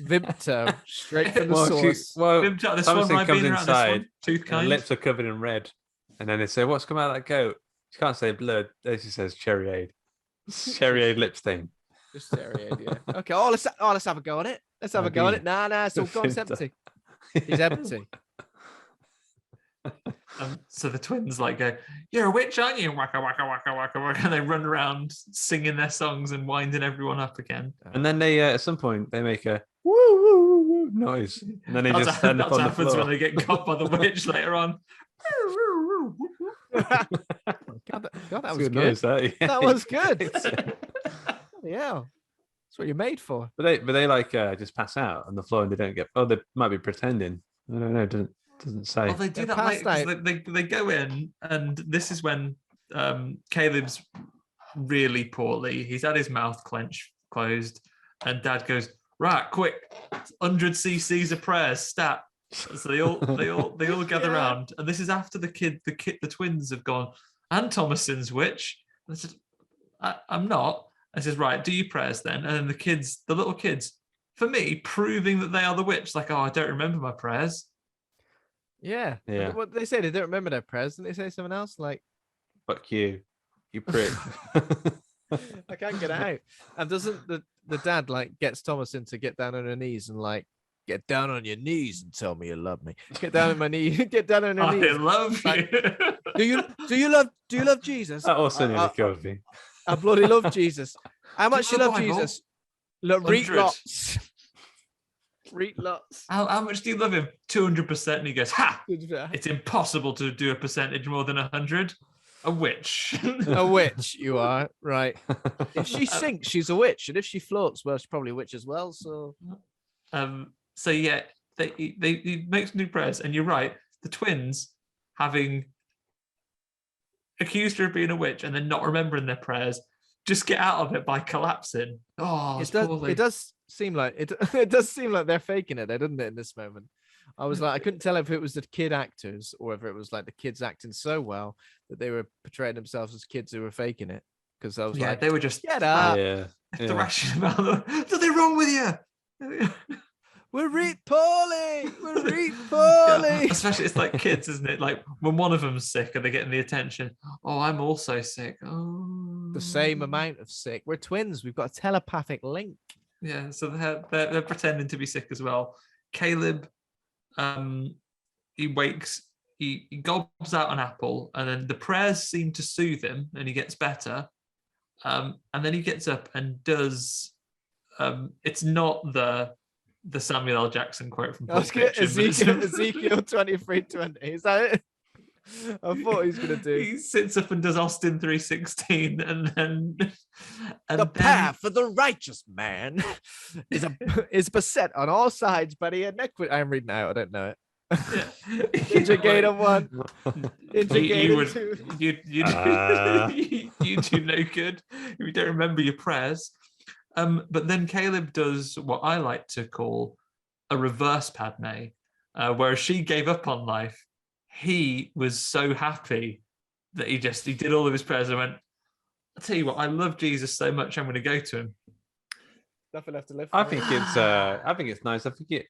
Vimto straight from the source. Vimto, this one might be inside. Tooth kind. Her lips are covered in red, and then they say, "What's come out of that goat?" She can't say blood. She says Cherryade. Cherryade lip stain. Just Cherryade, yeah. Okay. Let's have a go at it. Let's have a go at it. Nah, it's all gone. It's empty. He's empty. So the twins go, "You're a witch, aren't you?" Waka waka waka waka waka, and they run around singing their songs and winding everyone up again. And then they, at some point, they make a woo woo woo noise, and then they just stand up on the floor. That's what happens when they get caught by the witch later on. God, that It's was good good. noise, that. Yeah. That was good. Yeah, that's what you're made for. But they like just pass out on the floor and they don't get. Oh, they might be pretending. I don't know. Doesn't say. Well, they do They're that like passed 'cause out. they go in, and this is when Caleb's really poorly. He's had his mouth closed, and Dad goes, "Right, quick, 100 cc's of prayers, stat." So they all gather Yeah. around, and this is after the twins have gone. And Thomason's witch. And I said, I'm not. I says, right, do your prayers then. And then the little kids, for me, proving that they are the witch. Like, oh, I don't remember my prayers. Yeah. Yeah. What they say, they don't remember their prayers. Didn't they say something else? Like, Fuck you prick. I can't get out. And doesn't the dad like gets Thomason to get down on her knees and like, get down on your knees and tell me you love me. Get down on my knee. Get down on her knees. I love Like, you. do you love Jesus? That also nearly killed me. I bloody love Jesus. How much Do you you love love the Bible? Jesus? Look, read 100. lots. Read lots. How much do you love him? 200%. And he goes, ha! It's impossible to do a percentage more than 100. A witch. A witch, you are, right. If she sinks, she's a witch. And if she floats, well, she's probably a witch as well. So So yeah, he makes new prayers, and you're right. The twins, having accused her of being a witch and then not remembering their prayers, just get out of it by collapsing. Oh, it does seem like it does seem like they're faking it, doesn't it? In this moment, I was like, I couldn't tell if it was the kid actors or whether it was like the kids acting so well that they were portraying themselves as kids who were faking it. Because I was like, they were just get up, thrashing about them. Something wrong with you. We're read poorly. We're read poorly. Yeah, especially it's like kids, isn't it? Like when one of them's sick and they're getting the attention. Oh, I'm also sick. Oh, the same amount of sick. We're twins. We've got a telepathic link. Yeah, so they're pretending to be sick as well. Caleb, he wakes, he gobs out an apple, and then the prayers seem to soothe him, and he gets better. And then he gets up and does. It's not the Samuel L. Jackson quote from Pulp Fiction. Ezekiel 23:20. Is that it? I thought he was going to do. He sits up and does Austin 3:16, and then the path for the righteous man is beset on all sides by the iniquity. I'm reading out. I don't know it. Instigator 1. Instigator 2. You do no good if you don't remember your prayers. But then Caleb does what I like to call a reverse Padme, whereas she gave up on life. He was so happy that he did all of his prayers and went, I'll tell you what, I love Jesus so much, I'm going to go to him. Nothing left to live for. I think it's nice. I think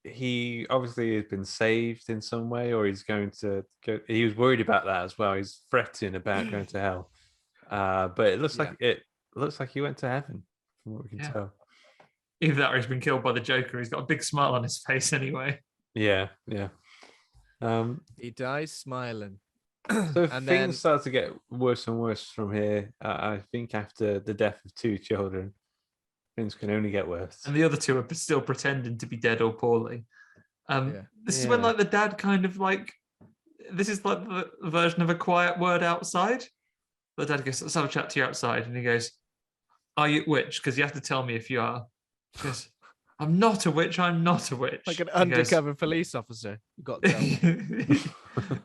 he obviously has been saved in some way, or he's going to go. He was worried about that as well. He's fretting about going to hell. But it looks like he went to heaven, from what we can tell. Either that or he's been killed by the Joker. He's got a big smile on his face anyway. Yeah. He dies smiling. So things start to get worse and worse from here. I think after the death of 2 children, things can only get worse. And the other 2 are still pretending to be dead or poorly. This is when like the dad kind of like, this is like the version of a quiet word outside. The dad goes, let's have a chat to you outside. And he goes, are you a witch? Because you have to tell me if you are. He goes, I'm not a witch. I'm not a witch. Like an undercover police officer. You got to tell me.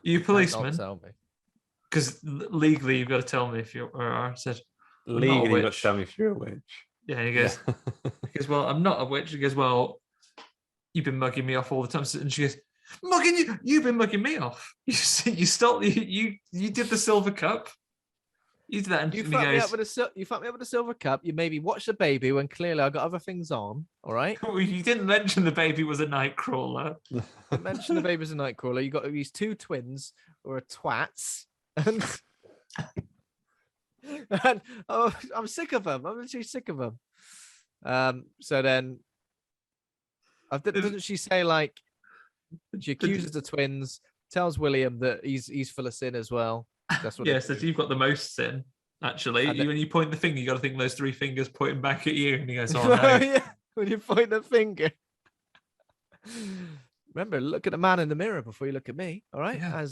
You policeman? Tell me. Because legally you've got to tell me if you are. I said, legally you've got to tell me if you're a witch. Yeah, he goes, well, I'm not a witch. He goes, well, you've been mugging me off all the time. And she goes, mugging you? You've been mugging me off. You stole. You did the silver cup. You did that. And you fucked me up with a silver cup. You made me watch the baby when clearly I got other things on. All right. Well, you didn't mention the baby was a nightcrawler. You mentioned the baby was a nightcrawler. You got these 2 twins who are twats, and I'm sick of them. I'm literally sick of them. So then, doesn't she say like she accuses the twins, tells William that he's full of sin as well. That's what. So you've got the most sin. Actually, when you point the finger, you got to think those 3 fingers pointing back at you, and he goes, "Oh no!" Yeah, when you point the finger. Remember, look at the man in the mirror before you look at me. All right, yeah.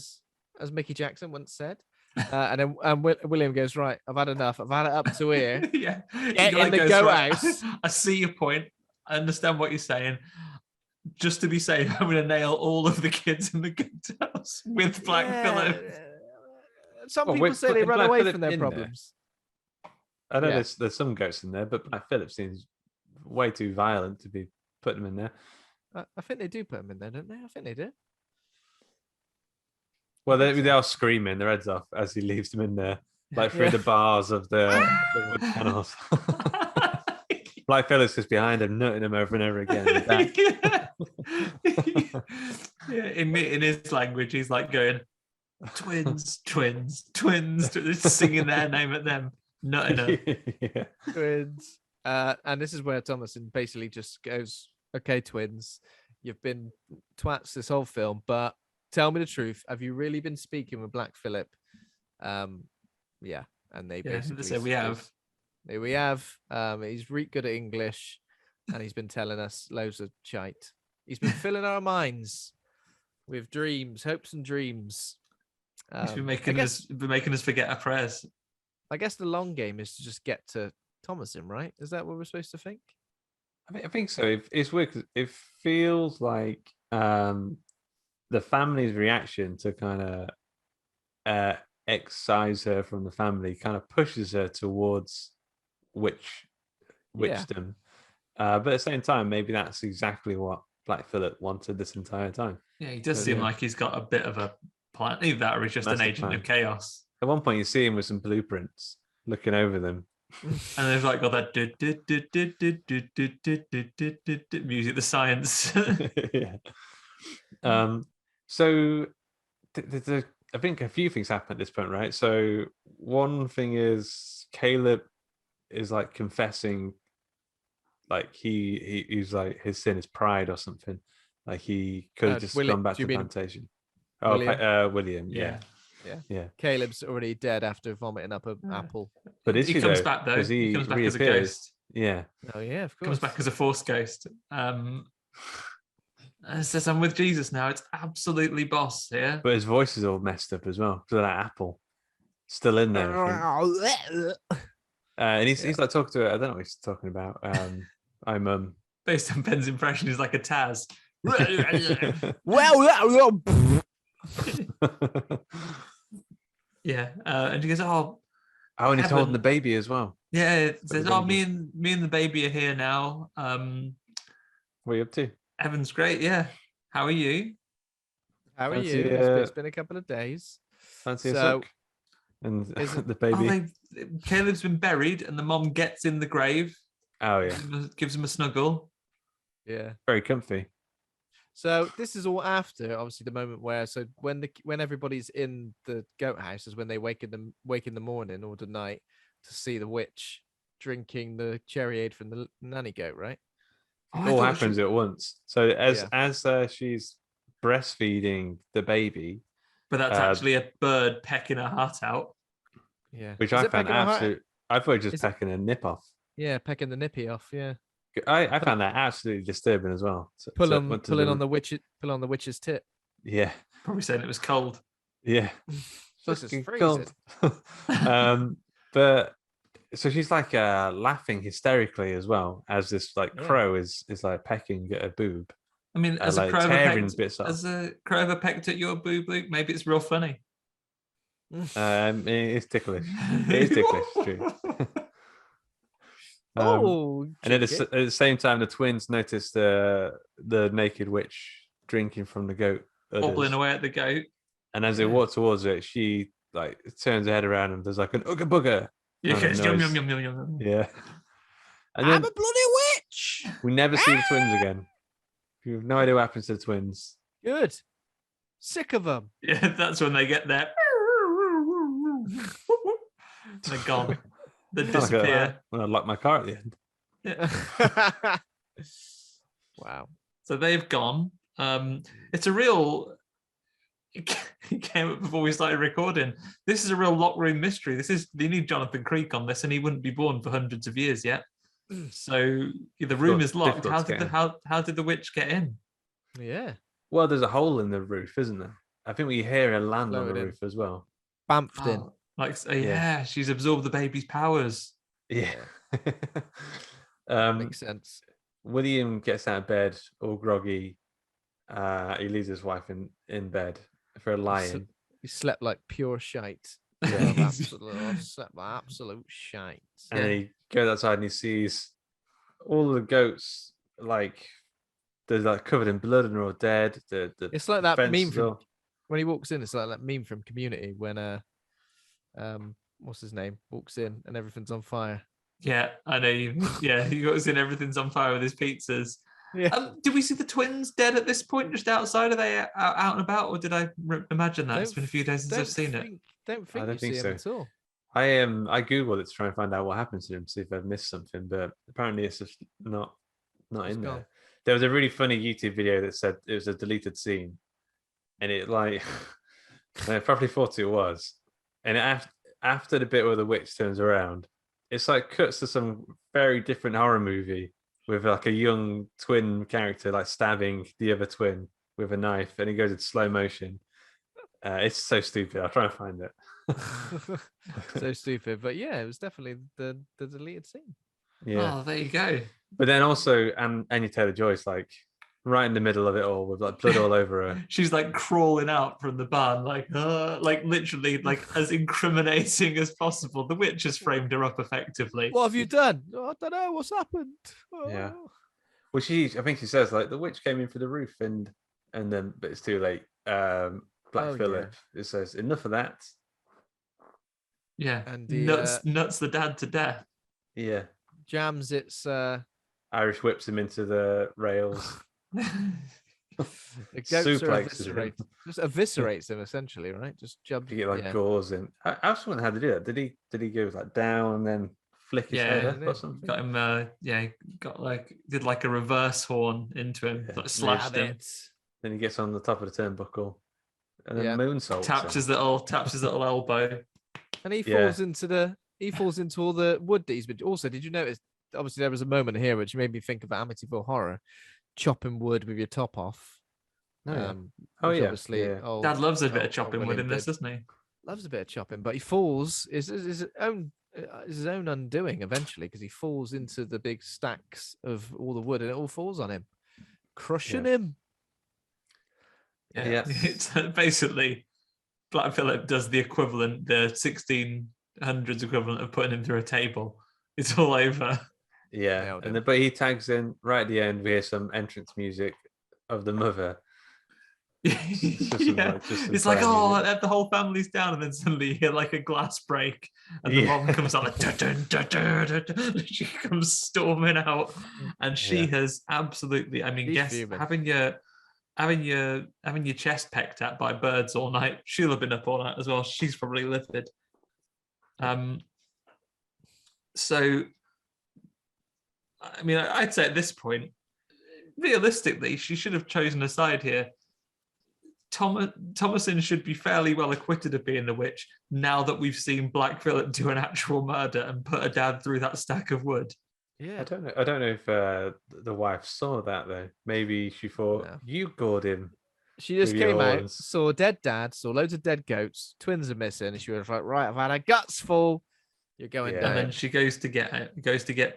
as Mickey Jackson once said. And then William goes, right, I've had enough. I've had it up to here. Yeah. Get in the goat house. I see your point. I understand what you're saying. Just to be safe, I'm going to nail all of the kids in the goat house with Black Phillip. Some people say they run away Phillip from their problems. I know there's some goats in there, but Black Phillip seems way too violent to be putting them in there. I think they do put them in there, don't they? I think they do. Well, they are screaming their heads off as he leaves them in there, like through the bars of the wood panels. Black Phillip's just behind him, nutting him over and over again. In his language, he's like going, twins, twins, twins, singing their name at them, nutting them. Twins. And this is where Thomason basically just goes, okay, twins, you've been twats this whole film, but tell me the truth. Have you really been speaking with Black Phillip? Yeah. And they basically say we have. Here we have. He's really good at English, and he's been telling us loads of shite. He's been filling our minds with dreams, hopes, and dreams. He's been making us forget our prayers. I guess the long game is to just get to Thomason, right? Is that what we're supposed to think? I think so. It's weird because it feels like the family's reaction to kind of excise her from the family kind of pushes her towards witchdom. But at the same time, maybe that's exactly what Black Phillip wanted this entire time. Yeah, he does seem like he's got a bit of a plan. Either that or he's just an agent of chaos. At one point, you see him with some blueprints looking over them. And they've like got that music, the science. Yeah. So I think a few things happen at this point, right? So one thing is Caleb is like confessing, like he's like his sin is pride or something. Like he could have just gone back to the plantation. William. Yeah. Caleb's already dead after vomiting up an apple. But he comes back though. He comes back as a ghost. Yeah. Oh yeah, of course. Comes back as a force ghost. Says I'm with Jesus now. It's absolutely boss here. But his voice is all messed up as well because of that apple still in there. And he's like talking to her. I don't know what he's talking about. I'm based on Ben's impression, he's like a Taz. Yeah, and he goes, "Oh, and he's holding the baby as well." Yeah, it says, "Oh, me and the baby are here now." What are you up to? Evan's great. Yeah, how are you? How are you? It's been a couple of days. Fancy a suck? And the baby. Caleb's been buried, and the mom gets in the grave. Oh yeah, gives him a snuggle. Yeah, very comfy. So this is all after, obviously, the moment where when everybody's in the goat house is when they wake in the morning or the night to see the witch drinking the cherryade from the nanny goat, right? It all happens at once. So as she's breastfeeding the baby, but that's actually a bird pecking her heart out. Yeah, which I found absolute. I thought it was just pecking a nip off. Yeah, pecking the nippy off. Yeah. I found that absolutely disturbing as well. Pulling on the witch's tit. Yeah, probably saying it was cold. Yeah, this is freezing. But so she's like laughing hysterically as well as this like crow is like pecking at her boob. I mean, as a crow ever pecked at your boob, Luke, maybe it's real funny. It's ticklish. It is ticklish. True. And at the same time, the twins notice the naked witch drinking from the goat, wobbling away at the goat. And as they walk towards it, she like turns her head around and there's like an ooga booga. Yeah, yum, yum, yum, yum, yum. Yeah. And I'm a bloody witch. We never see the twins again. You have no idea what happens to the twins. Good. Sick of them. Yeah, that's when they get there. They're gone. They disappear. When I lock my car at the end. Yeah. Wow. So they've gone. It's a real. It came up before we started recording. This is a real lock room mystery. You need Jonathan Creek on this, and he wouldn't be born for hundreds of years yet. So the room is locked. How did the witch get in? Yeah. Well, there's a hole in the roof, isn't there? I think we hear her land on the Floated in. roof as well. Bamfed in. Yeah, she's absorbed the baby's powers. Yeah. Makes sense. William gets out of bed all groggy. He leaves his wife in bed for a lie-in. He slept like pure shite. Yeah. I've slept like absolute shite. And then he goes outside and he sees all the goats, like they're like covered in blood and they're all dead. It's like that fence meme is from all- when he walks in. It's like that meme from Community when what's his name walks in and everything's on fire. Yeah, I know. He goes in, everything's on fire with his pizzas. Yeah. Did we see the twins dead at this point, just outside? Are they out and about, or did I imagine that? It's been a few days since I've seen it. I don't think so. him at all. I googled it to try and find out what happens to him, see if I've missed something, but apparently it's just not in gone. there. There was a really funny YouTube video that said it was a deleted scene, and it like I probably thought it was, and after the bit where the witch turns around, it's like cuts to some very different horror movie with like a young twin character like stabbing the other twin with a knife, and he goes in slow motion. It's so stupid. I'll try and find it. So stupid, but yeah, it was definitely the deleted scene. Yeah. Oh, there you go. But then also, Anya Taylor-Joy's like right in the middle of it all with like blood all over her. She's like crawling out from the barn, like literally, like as incriminating as possible. The witch has framed her up effectively. What have you done? Oh, I don't know what's happened. Oh. Yeah. Well, I think she says like the witch came in for the roof and then, but it's too late. Black Phillip. Yeah. It says enough of that. Yeah, and nuts the dad to death. Yeah, jams its Irish whips him into the rails. The goats are eviscerated. Just eviscerates him essentially, right? Just jump. You get like gauze in. I also wonder how to do that. Did he go like down and then flick his head up or something? Got him. Did like a reverse horn into him, like slashed him. Then he gets on the top of the turnbuckle and then moonsaults. Taps his little elbow. And he falls into all the wood that he's been. Also, did you notice? Obviously, there was a moment here which made me think of Amityville Horror, chopping wood with your top off. Obviously, Dad loves a bit of chopping wood in this, doesn't he? Loves a bit of chopping, but he falls. Is his own undoing eventually because he falls into the big stacks of all the wood and it all falls on him, crushing him. Yeah. It's basically. Black Phillip does the equivalent, the 1600s equivalent of putting him through a table. It's all over. Yeah, but he tags in right at the end. We hear some entrance music of the mother. It's like the whole family's down, and then suddenly you hear like a glass break, and the mom comes out like dun, dun, dun, dun, dun. She comes storming out, and she has absolutely. I mean, having your chest pecked at by birds all night. She'll have been up all night as well. She's probably livid. So, I mean, I'd say at this point, realistically, she should have chosen a side here. Thomasin should be fairly well acquitted of being the witch now that we've seen Black Phillip do an actual murder and put her dad through that stack of wood. Yeah, I don't know if the wife saw that though. Maybe she thought you gored him. She just came out, saw a dead dad, saw loads of dead goats, twins are missing, and she was like, "Right, I've had her guts full. You're going down." And then she goes to get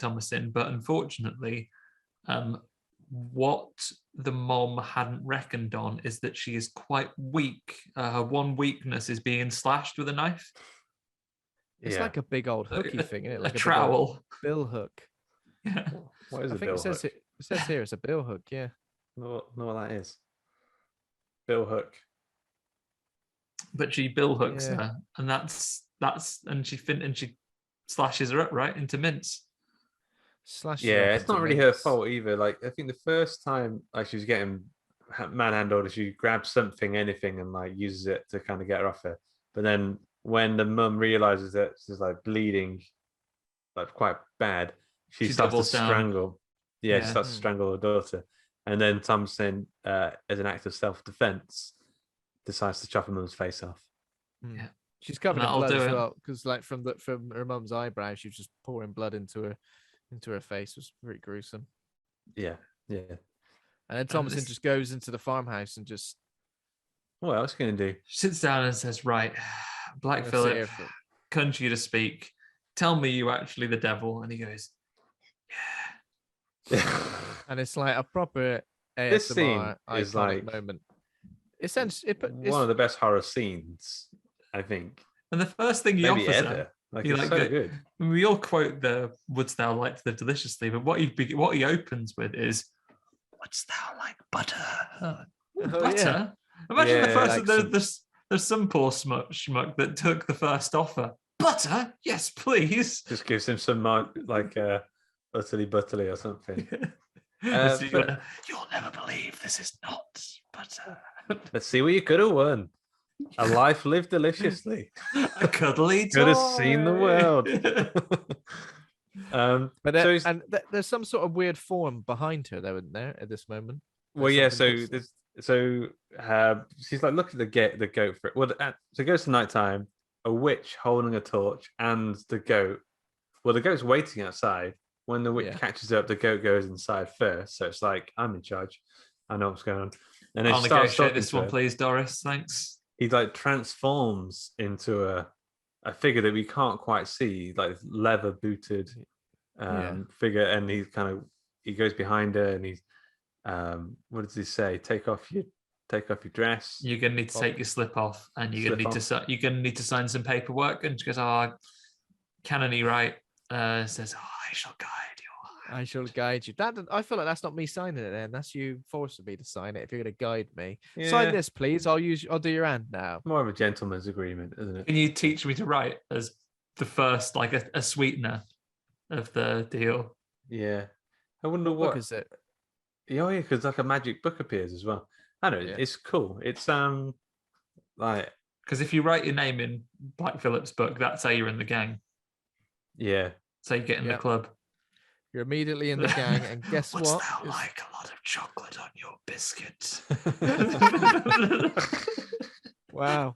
Thomasin, but unfortunately, what the mom hadn't reckoned on is that she is quite weak. Her one weakness is being slashed with a knife. It's like a big old hooky thing, isn't it? Like a trowel, bill hook. Yeah. What is a bill hook? It says here it's a bill hook. Yeah. Know what that is. Bill hook. But she bill hooks her, and that's and she slashes her up right into mince. It's not really her fault either. Like I think the first time like she was getting manhandled, she grabs something, anything, and like uses it to kind of get her off her. But then when the mum realizes that she's like bleeding, like quite bad, she starts to strangle. She starts to strangle her daughter, and then Thomasin, as an act of self-defense, decides to chop her mum's face off. Yeah, she's covered in blood as well because, like, from her mum's eyebrow, she was just pouring blood into her face. It was very gruesome. Yeah. And then Thomasin just goes into the farmhouse and just What else are you gonna do? She sits down and says, "Right, Black I'm gonna sit Phillip, here for- conjure you to speak. Tell me you actually the devil." And he goes, and it's like a proper This scene ASMR is iconic like moment. Essentially, one of the best horror scenes, I think. and the first thing he Maybe offers ever. her, Like he it's like so go- good. we all quote the "Wouldst thou like to live deliciously," but what he opens with is, "Wouldst thou like butter?" Butter. Imagine the Yeah, first. like There's some poor schmuck that took the first offer. Butter, yes, please. Just gives him some utterly butterly or something. You'll never believe this is not butter. Let's see what you could have won. A life lived deliciously. A cuddly Could have toy. seen the world. But so he's- there's some sort of weird form behind her, though, isn't there, at this moment? well, Like yeah. something So looks- there's she's like, look at the goat for it. Well, so it goes to nighttime. A witch holding a torch and the goat. Well, the goat's waiting outside. When the witch Yeah. catches up, the goat goes inside first. So it's like, I'm in charge. I know what's going on. And then I'll she starts negotiate talking this to one, her. please, Doris. Thanks. He like transforms into a figure that we can't quite see, like leather booted figure, and he goes behind her and he's what does he say? Take off your dress. You're gonna need to take your slip off, and you're gonna need to sign some paperwork. And she goes, "Oh, canony right?" Says, "Oh, I shall guide you. I shall guide you. I feel like that's not me signing it. Then that's you forcing me to sign it. If you're going to guide me, sign this, please. I'll do your hand now. More of a gentleman's agreement, isn't it? Can you teach me to write as the first, like a sweetener of the deal?" Yeah, I wonder What book is it? Oh yeah, because like a magic book appears as well. I know it's cool. It's like because if you write your name in Black Phillip's book, that's how you're in the gang. Yeah. So you get in the club. You're immediately in the gang, and guess what? Wouldst thou like a lot of chocolate on your biscuit? Wow.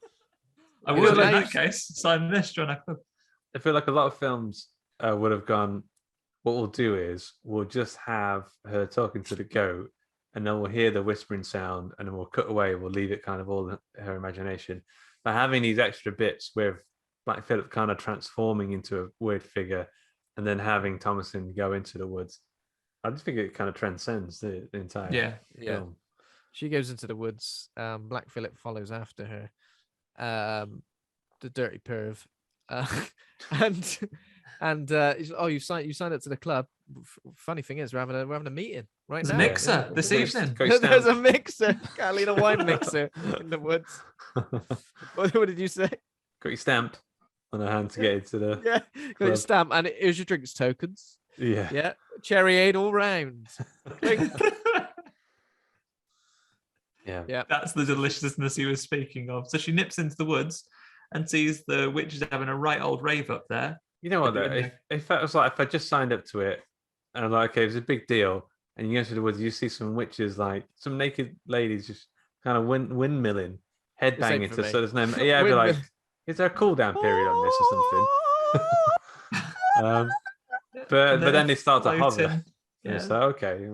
I would in that case sign this, John. I feel like a lot of films would have gone, what we'll do is we'll just have her talking to the goat, and then we'll hear the whispering sound, and then we'll cut away. We'll leave it kind of all her imagination. But having these extra bits with Black Phillip kind of transforming into a weird figure, and then having Thomasin go into the woods, I just think it kind of transcends the entire film. She goes into the woods. Black Phillip follows after her. The dirty perv, and he's, oh, you signed up to the club. Funny thing is, we're having a meeting right now. There's a mixer this evening. There's a mixer, Carolina wine mixer in the woods. What did you say? Got your stamp on her hand to get into the got your stamp, and here's your drinks tokens. Yeah, cherry aid all round. Yeah. That's the deliciousness he was speaking of. So she nips into the woods and sees the witches having a right old rave up there. You know what though? If I was like, if I just signed up to it and I'm like, okay, it's a big deal, and you go into the woods, you see some witches, like some naked ladies, just kind of windmilling, headbanging to. So there's no, I'd be like, is there a cool down period on this or something? But then they start to hover. Yeah. So okay.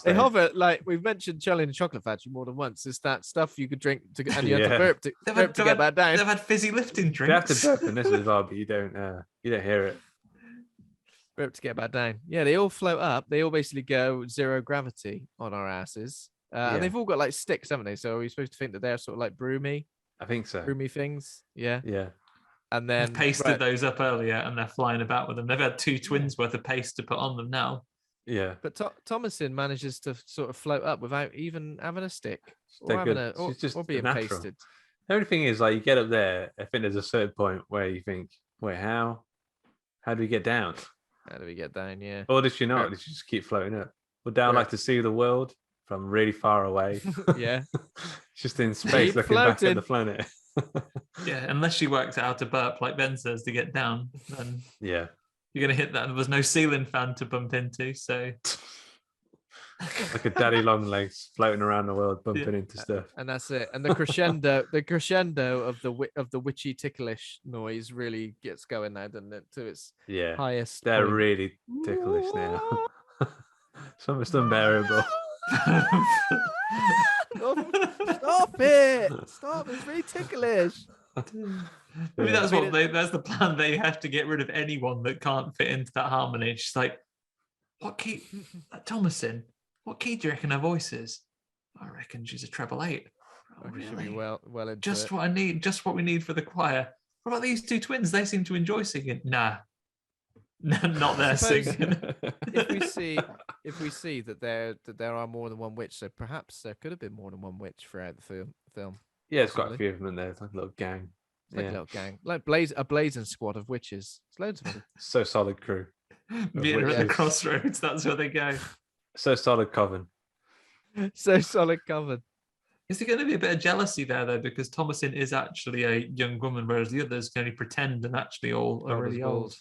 They hover, like we've mentioned Charlie and the Chocolate Factory more than once. It's that stuff you could drink and you have to burp to get back down. They've had fizzy lifting drinks. You have to burp in this as well, but you don't hear it. Burp to get back down. Yeah, they all float up. They all basically go zero gravity on our asses. And they've all got like sticks, haven't they? So are we supposed to think that they're sort of like broomy? I think so. Broomy things. Yeah. Yeah. And then they've pasted those up earlier and they're flying about with them. They've had 2 twins worth of paste to put on them now. Yeah, but Thomasin manages to sort of float up without even having a stick or being pasted. The only thing is, like, you get up there, I think there's a certain point where you think, wait, how do we get down? How do we get down? Yeah. Or does she not? Does she just keep floating up? Would Down like to see the world from really far away? Yeah. Just in space, looking back at the planet. Yeah, unless she works out to burp like Ben says to get down, then yeah. You're going to hit that. There was no ceiling fan to bump into, so... Like a daddy long legs floating around the world, bumping into stuff. And that's it. And the crescendo of the witchy ticklish noise really gets going now, doesn't it? To its highest They're point. really ticklish now. It's almost unbearable. Stop it! Stop! It's really ticklish. Maybe that's that's the plan. They have to get rid of anyone that can't fit into that harmony. She's like, what key? Thomasin, what key do you reckon her voice is? I reckon she's a treble 8. Oh, really? Should be well into just it. what I need. Just what we need for the choir. What about these 2 twins? They seem to enjoy singing. Nah, not their singing. If we see that there are more than one witch, so perhaps there could have been more than one witch throughout the film. Yeah, it's got a few of them in there. It's like a little gang. It's like a little gang, like a blazing squad of witches. It's loads of them. So solid crew. Meeting at the crossroads. That's where they go. So solid coven. So solid coven. Is there going to be a bit of jealousy there though, because Thomasin is actually a young woman, whereas the others can only pretend and actually all are really old.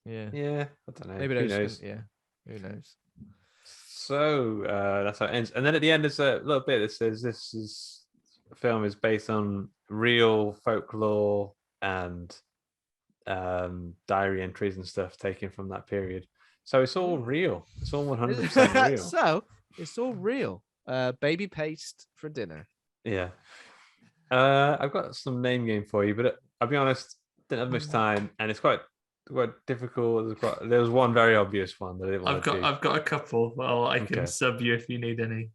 Yeah. Yeah, I don't know. Maybe Who knows? Who knows? So that's how it ends. And then at the end, there's a little bit that says this film is based on real folklore and diary entries and stuff taken from that period. So it's all real. It's all 100% real. So it's all real. Baby paste for dinner. Yeah. I've got some name game for you, but I'll be honest, didn't have much time, and it's quite difficult. There was one very obvious one that I didn't want to do. I've got a couple. Well, I can sub you if you need any.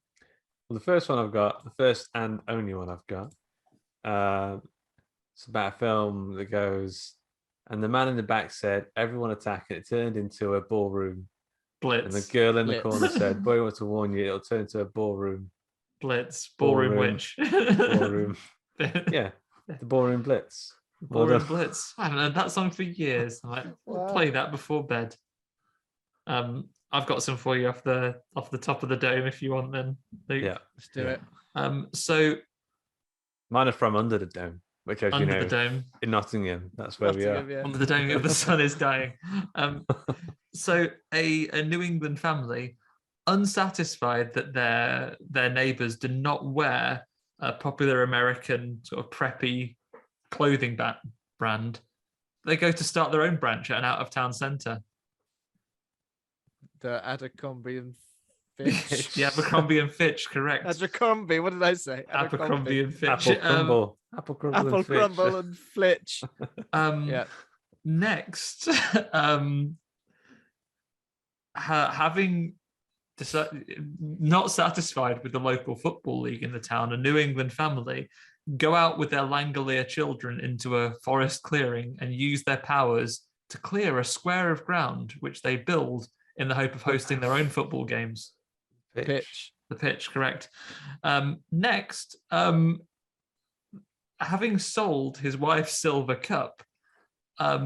Well, the first one I've got, the first and only one I've got, it's about a film that goes, and the man in the back said, "Everyone attack," and it turned into a ballroom. Blitz. And the girl in the corner said, "Boy, I want to warn you, it'll turn into a ballroom." Blitz. Ballroom witch. Ballroom. Yeah, the ballroom blitz. Ballroom Blitz. I haven't heard that song for years. I might play that before bed. I've got some for you off the top of the dome if you want then, Luke. Yeah, let's do it. So mine are from under the dome, which, as you know, the dome in Nottingham, that's where we are. Yeah. Under the dome, the sun is dying. So a New England family, unsatisfied that their neighbours do not wear a popular American sort of preppy clothing brand, they go to start their own branch at an out-of-town centre. The Abercrombie and Fitch. The Abercrombie and Fitch, correct. Abercrombie, what did I say? Abercrombie and Fitch. Apple crumble and Flitch. Yeah. Next, having not satisfied with the local football league in the town, a New England family go out with their Langolier children into a forest clearing and use their powers to clear a square of ground, which they build in the hope of hosting their own football games. Pitch. The pitch, correct. Next, having sold his wife's silver cup, a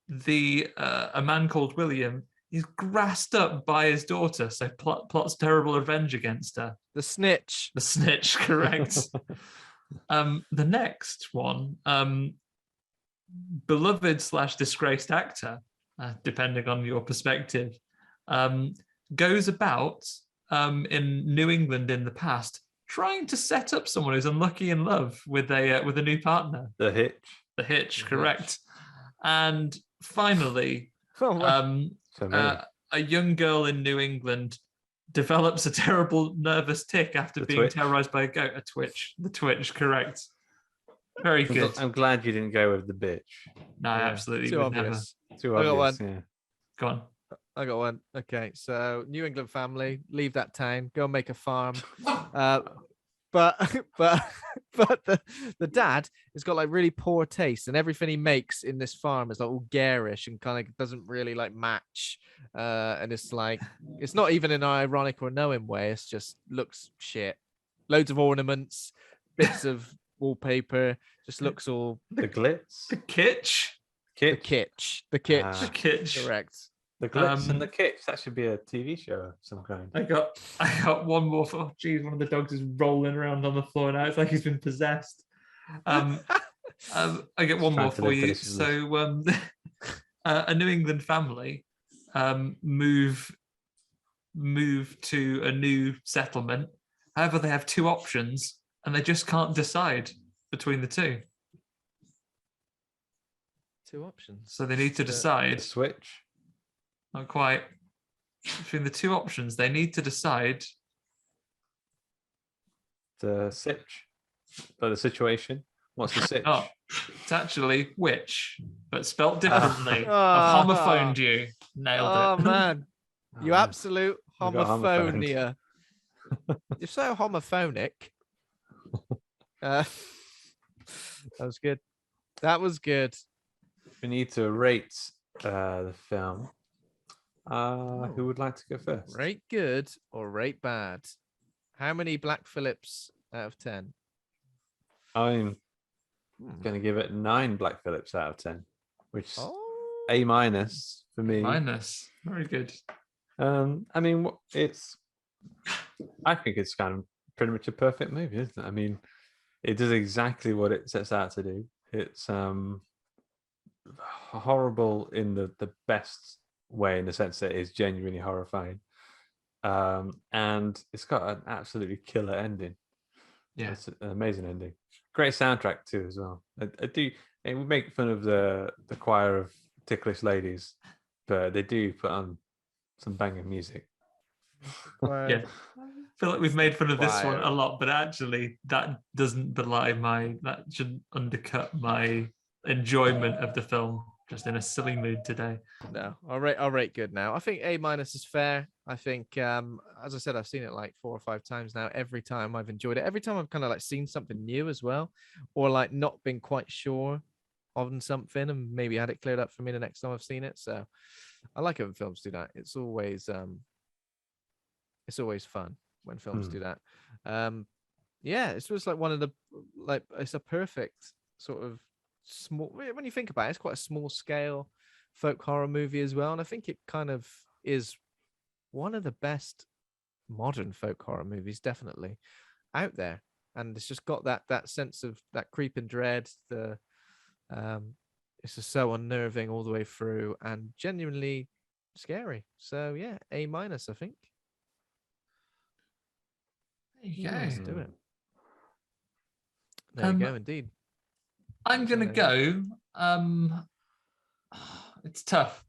man called William is grassed up by his daughter, so plots terrible revenge against her. The snitch. The snitch, correct. The next one, beloved / disgraced actor, depending on your perspective, goes about in New England in the past trying to set up someone who's unlucky in love with a new partner. The hitch, correct. And finally, a young girl in New England develops a terrible nervous tic after being terrorized by a goat. The twitch, correct. Very good. I'm glad you didn't go with the bitch. No, absolutely. Too obvious. Too obvious. I got one. Yeah. Go on. I got one. Okay, so New England family leave that town, go make a farm. But the dad has got like really poor taste, and everything he makes in this farm is like all garish and kind of doesn't really like match. And it's like, it's not even in an ironic or knowing way. It's just looks shit. Loads of ornaments, bits of wallpaper, just looks all the glitz, the kitsch. The kitsch. Correct. The glitz and the kitsch. That should be a TV show of some kind. I got one more. Oh, geez, one of the dogs is rolling around on the floor now. It's like he's been possessed. I get one more for you. So, a New England family move to a new settlement. However, they have 2 options, and they just can't decide between the 2. 2 options. So they need to decide. Switch. Not quite. Between the 2 options, they need to decide the sitch, or the situation? What's the sitch? Oh, it's actually which, but spelt differently. Ah. I've homophoned you. Nailed it. Oh man, you Oh, absolute I got homophoned. homophonia. You're so homophonic. That was good. That was good. We need to rate the film. Who would like to go first? Rate good or rate bad? How many Black Phillips out of 10? I'm going to give it 9 Black Phillips out of 10, which is Oh. A- for me. Minus. Very good. I mean, I think it's kind of pretty much a perfect movie, isn't it? I mean, it does exactly what it sets out to do. It's horrible in the best way, in the sense that it's genuinely horrifying. And it's got an absolutely killer ending. Yeah. It's an amazing ending. Great soundtrack too, as well. We make fun of the choir of ticklish ladies, but they do put on some banging music. Yeah. I feel like we've made fun of this one Choir. a lot, but actually that doesn't belie that shouldn't undercut my enjoyment of the film. Just in a silly mood today. No, I'll rate good now. I think A- is fair. I think, as I said, I've seen it like 4 or 5 times now. Every time I've enjoyed it. Every time I've kind of like seen something new as well, or like not been quite sure on something, and maybe had it cleared up for me the next time I've seen it. So I like it when films do that. It's always fun when films do that. Yeah, it's just like one of the it's a perfect sort of small, when you think about it, it's quite a small scale folk horror movie as well, and I think it kind of is one of the best modern folk horror movies definitely out there, and it's just got that sense of that creep and dread. It's just so unnerving all the way through and genuinely scary. So yeah, A-, I think. There you go. Let's do it. There you go, indeed. I'm gonna go. It's tough.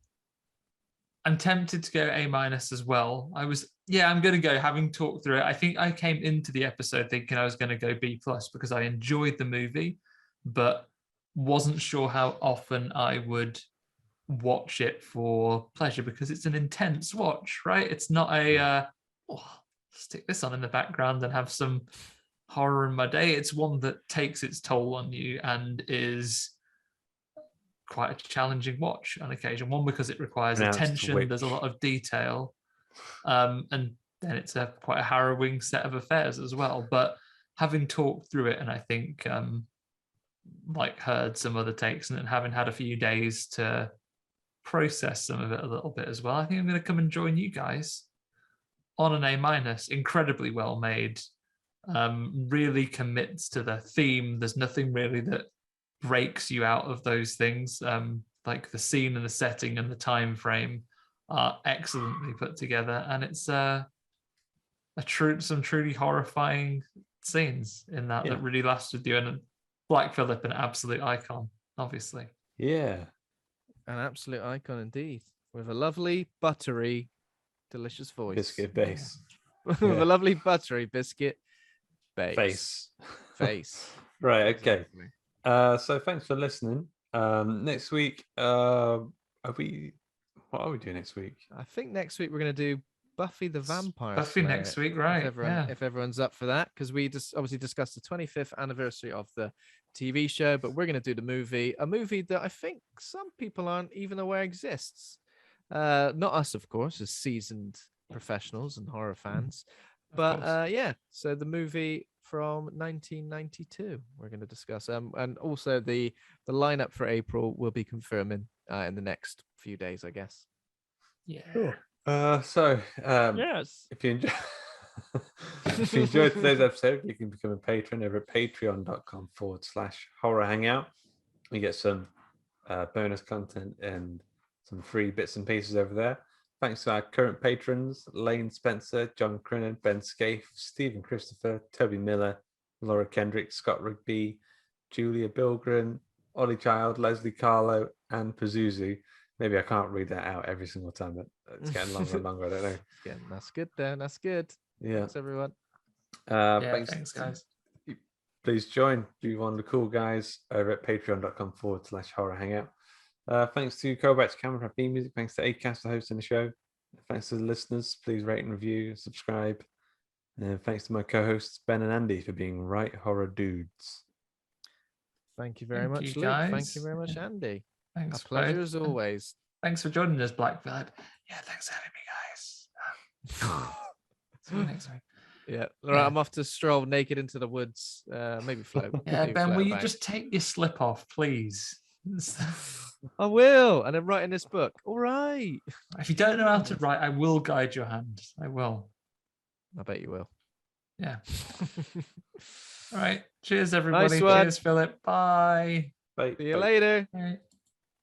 I'm tempted to go A- as well. I'm gonna go, having talked through it. I think I came into the episode thinking I was gonna go B+ because I enjoyed the movie, but wasn't sure how often I would watch it for pleasure, because it's an intense watch, right? It's not a stick this on in the background and have some horror in my day. It's one that takes its toll on you and is quite a challenging watch on occasion. One, because it requires attention, there's a lot of detail, and then it's quite a harrowing set of affairs as well. But having talked through it, and I think heard some other takes, and then having had a few days to process some of it a little bit as well, I think I'm going to come and join you guys on an A-. Incredibly well made. Really commits to the theme. There's nothing really that breaks you out of those things. Like the scene and the setting and the time frame are excellently put together, and it's some truly horrifying scenes in that really last with you. And Black Phillip, an absolute icon, obviously. Yeah, an absolute icon indeed, with a lovely buttery, delicious voice. Biscuit bass. With a lovely buttery biscuit face. Right, okay. Exactly. So thanks for listening. Next week, what are we doing next week? I think next week we're going to do Buffy the Vampire Buffy Slayer, next week, right? If everyone's up for that, because we just obviously discussed the 25th anniversary of the TV show, but we're going to do the movie, a movie that I think some people aren't even aware exists. Not us, of course, as seasoned professionals and horror fans, but so the movie from 1992 we're going to discuss, and also the lineup for April will be confirming in the next few days, I guess. Yeah. Cool. Yes. If you enjoyed today's episode, you can become a patron over at patreon.com/horror hangout. You get some bonus content and some free bits and pieces over there. Thanks to our current patrons: Lane Spencer, John Crinnan, Ben Scaife, Stephen Christopher, Toby Miller, Laura Kendrick, Scott Rigby, Julia Bilgren, Ollie Child, Leslie Carlo, and Pazuzu. Maybe I can't read that out every single time, but it's getting longer and longer. I don't know. That's good then. That's good. Yeah. Thanks, everyone. Thanks, guys. Please be one of the cool guys over at patreon.com/horror hangout. Thanks to Kovacs Camera for theme music. Thanks to Acast for hosting the show. Thanks to the listeners. Please rate and review, subscribe. And thanks to my co-hosts Ben and Andy for being right horror dudes. Thank you very much, Luke. Guys. Thank you very much, Andy. Thanks. A pleasure as always. Thanks for joining us, Black Phillip. Yeah, thanks for having me, guys. See you next week. Yeah, all right. I'm off to stroll naked into the woods. Maybe float. Yeah, maybe Ben, float will you back. just take your slip off, please? I will, and I'm writing this book. All right. If you don't know how to write, I will guide your hand. I will. I bet you will. Yeah. All right. Cheers, everybody. Nice one. Cheers, Philip. Bye. Bye. See you later. Bye.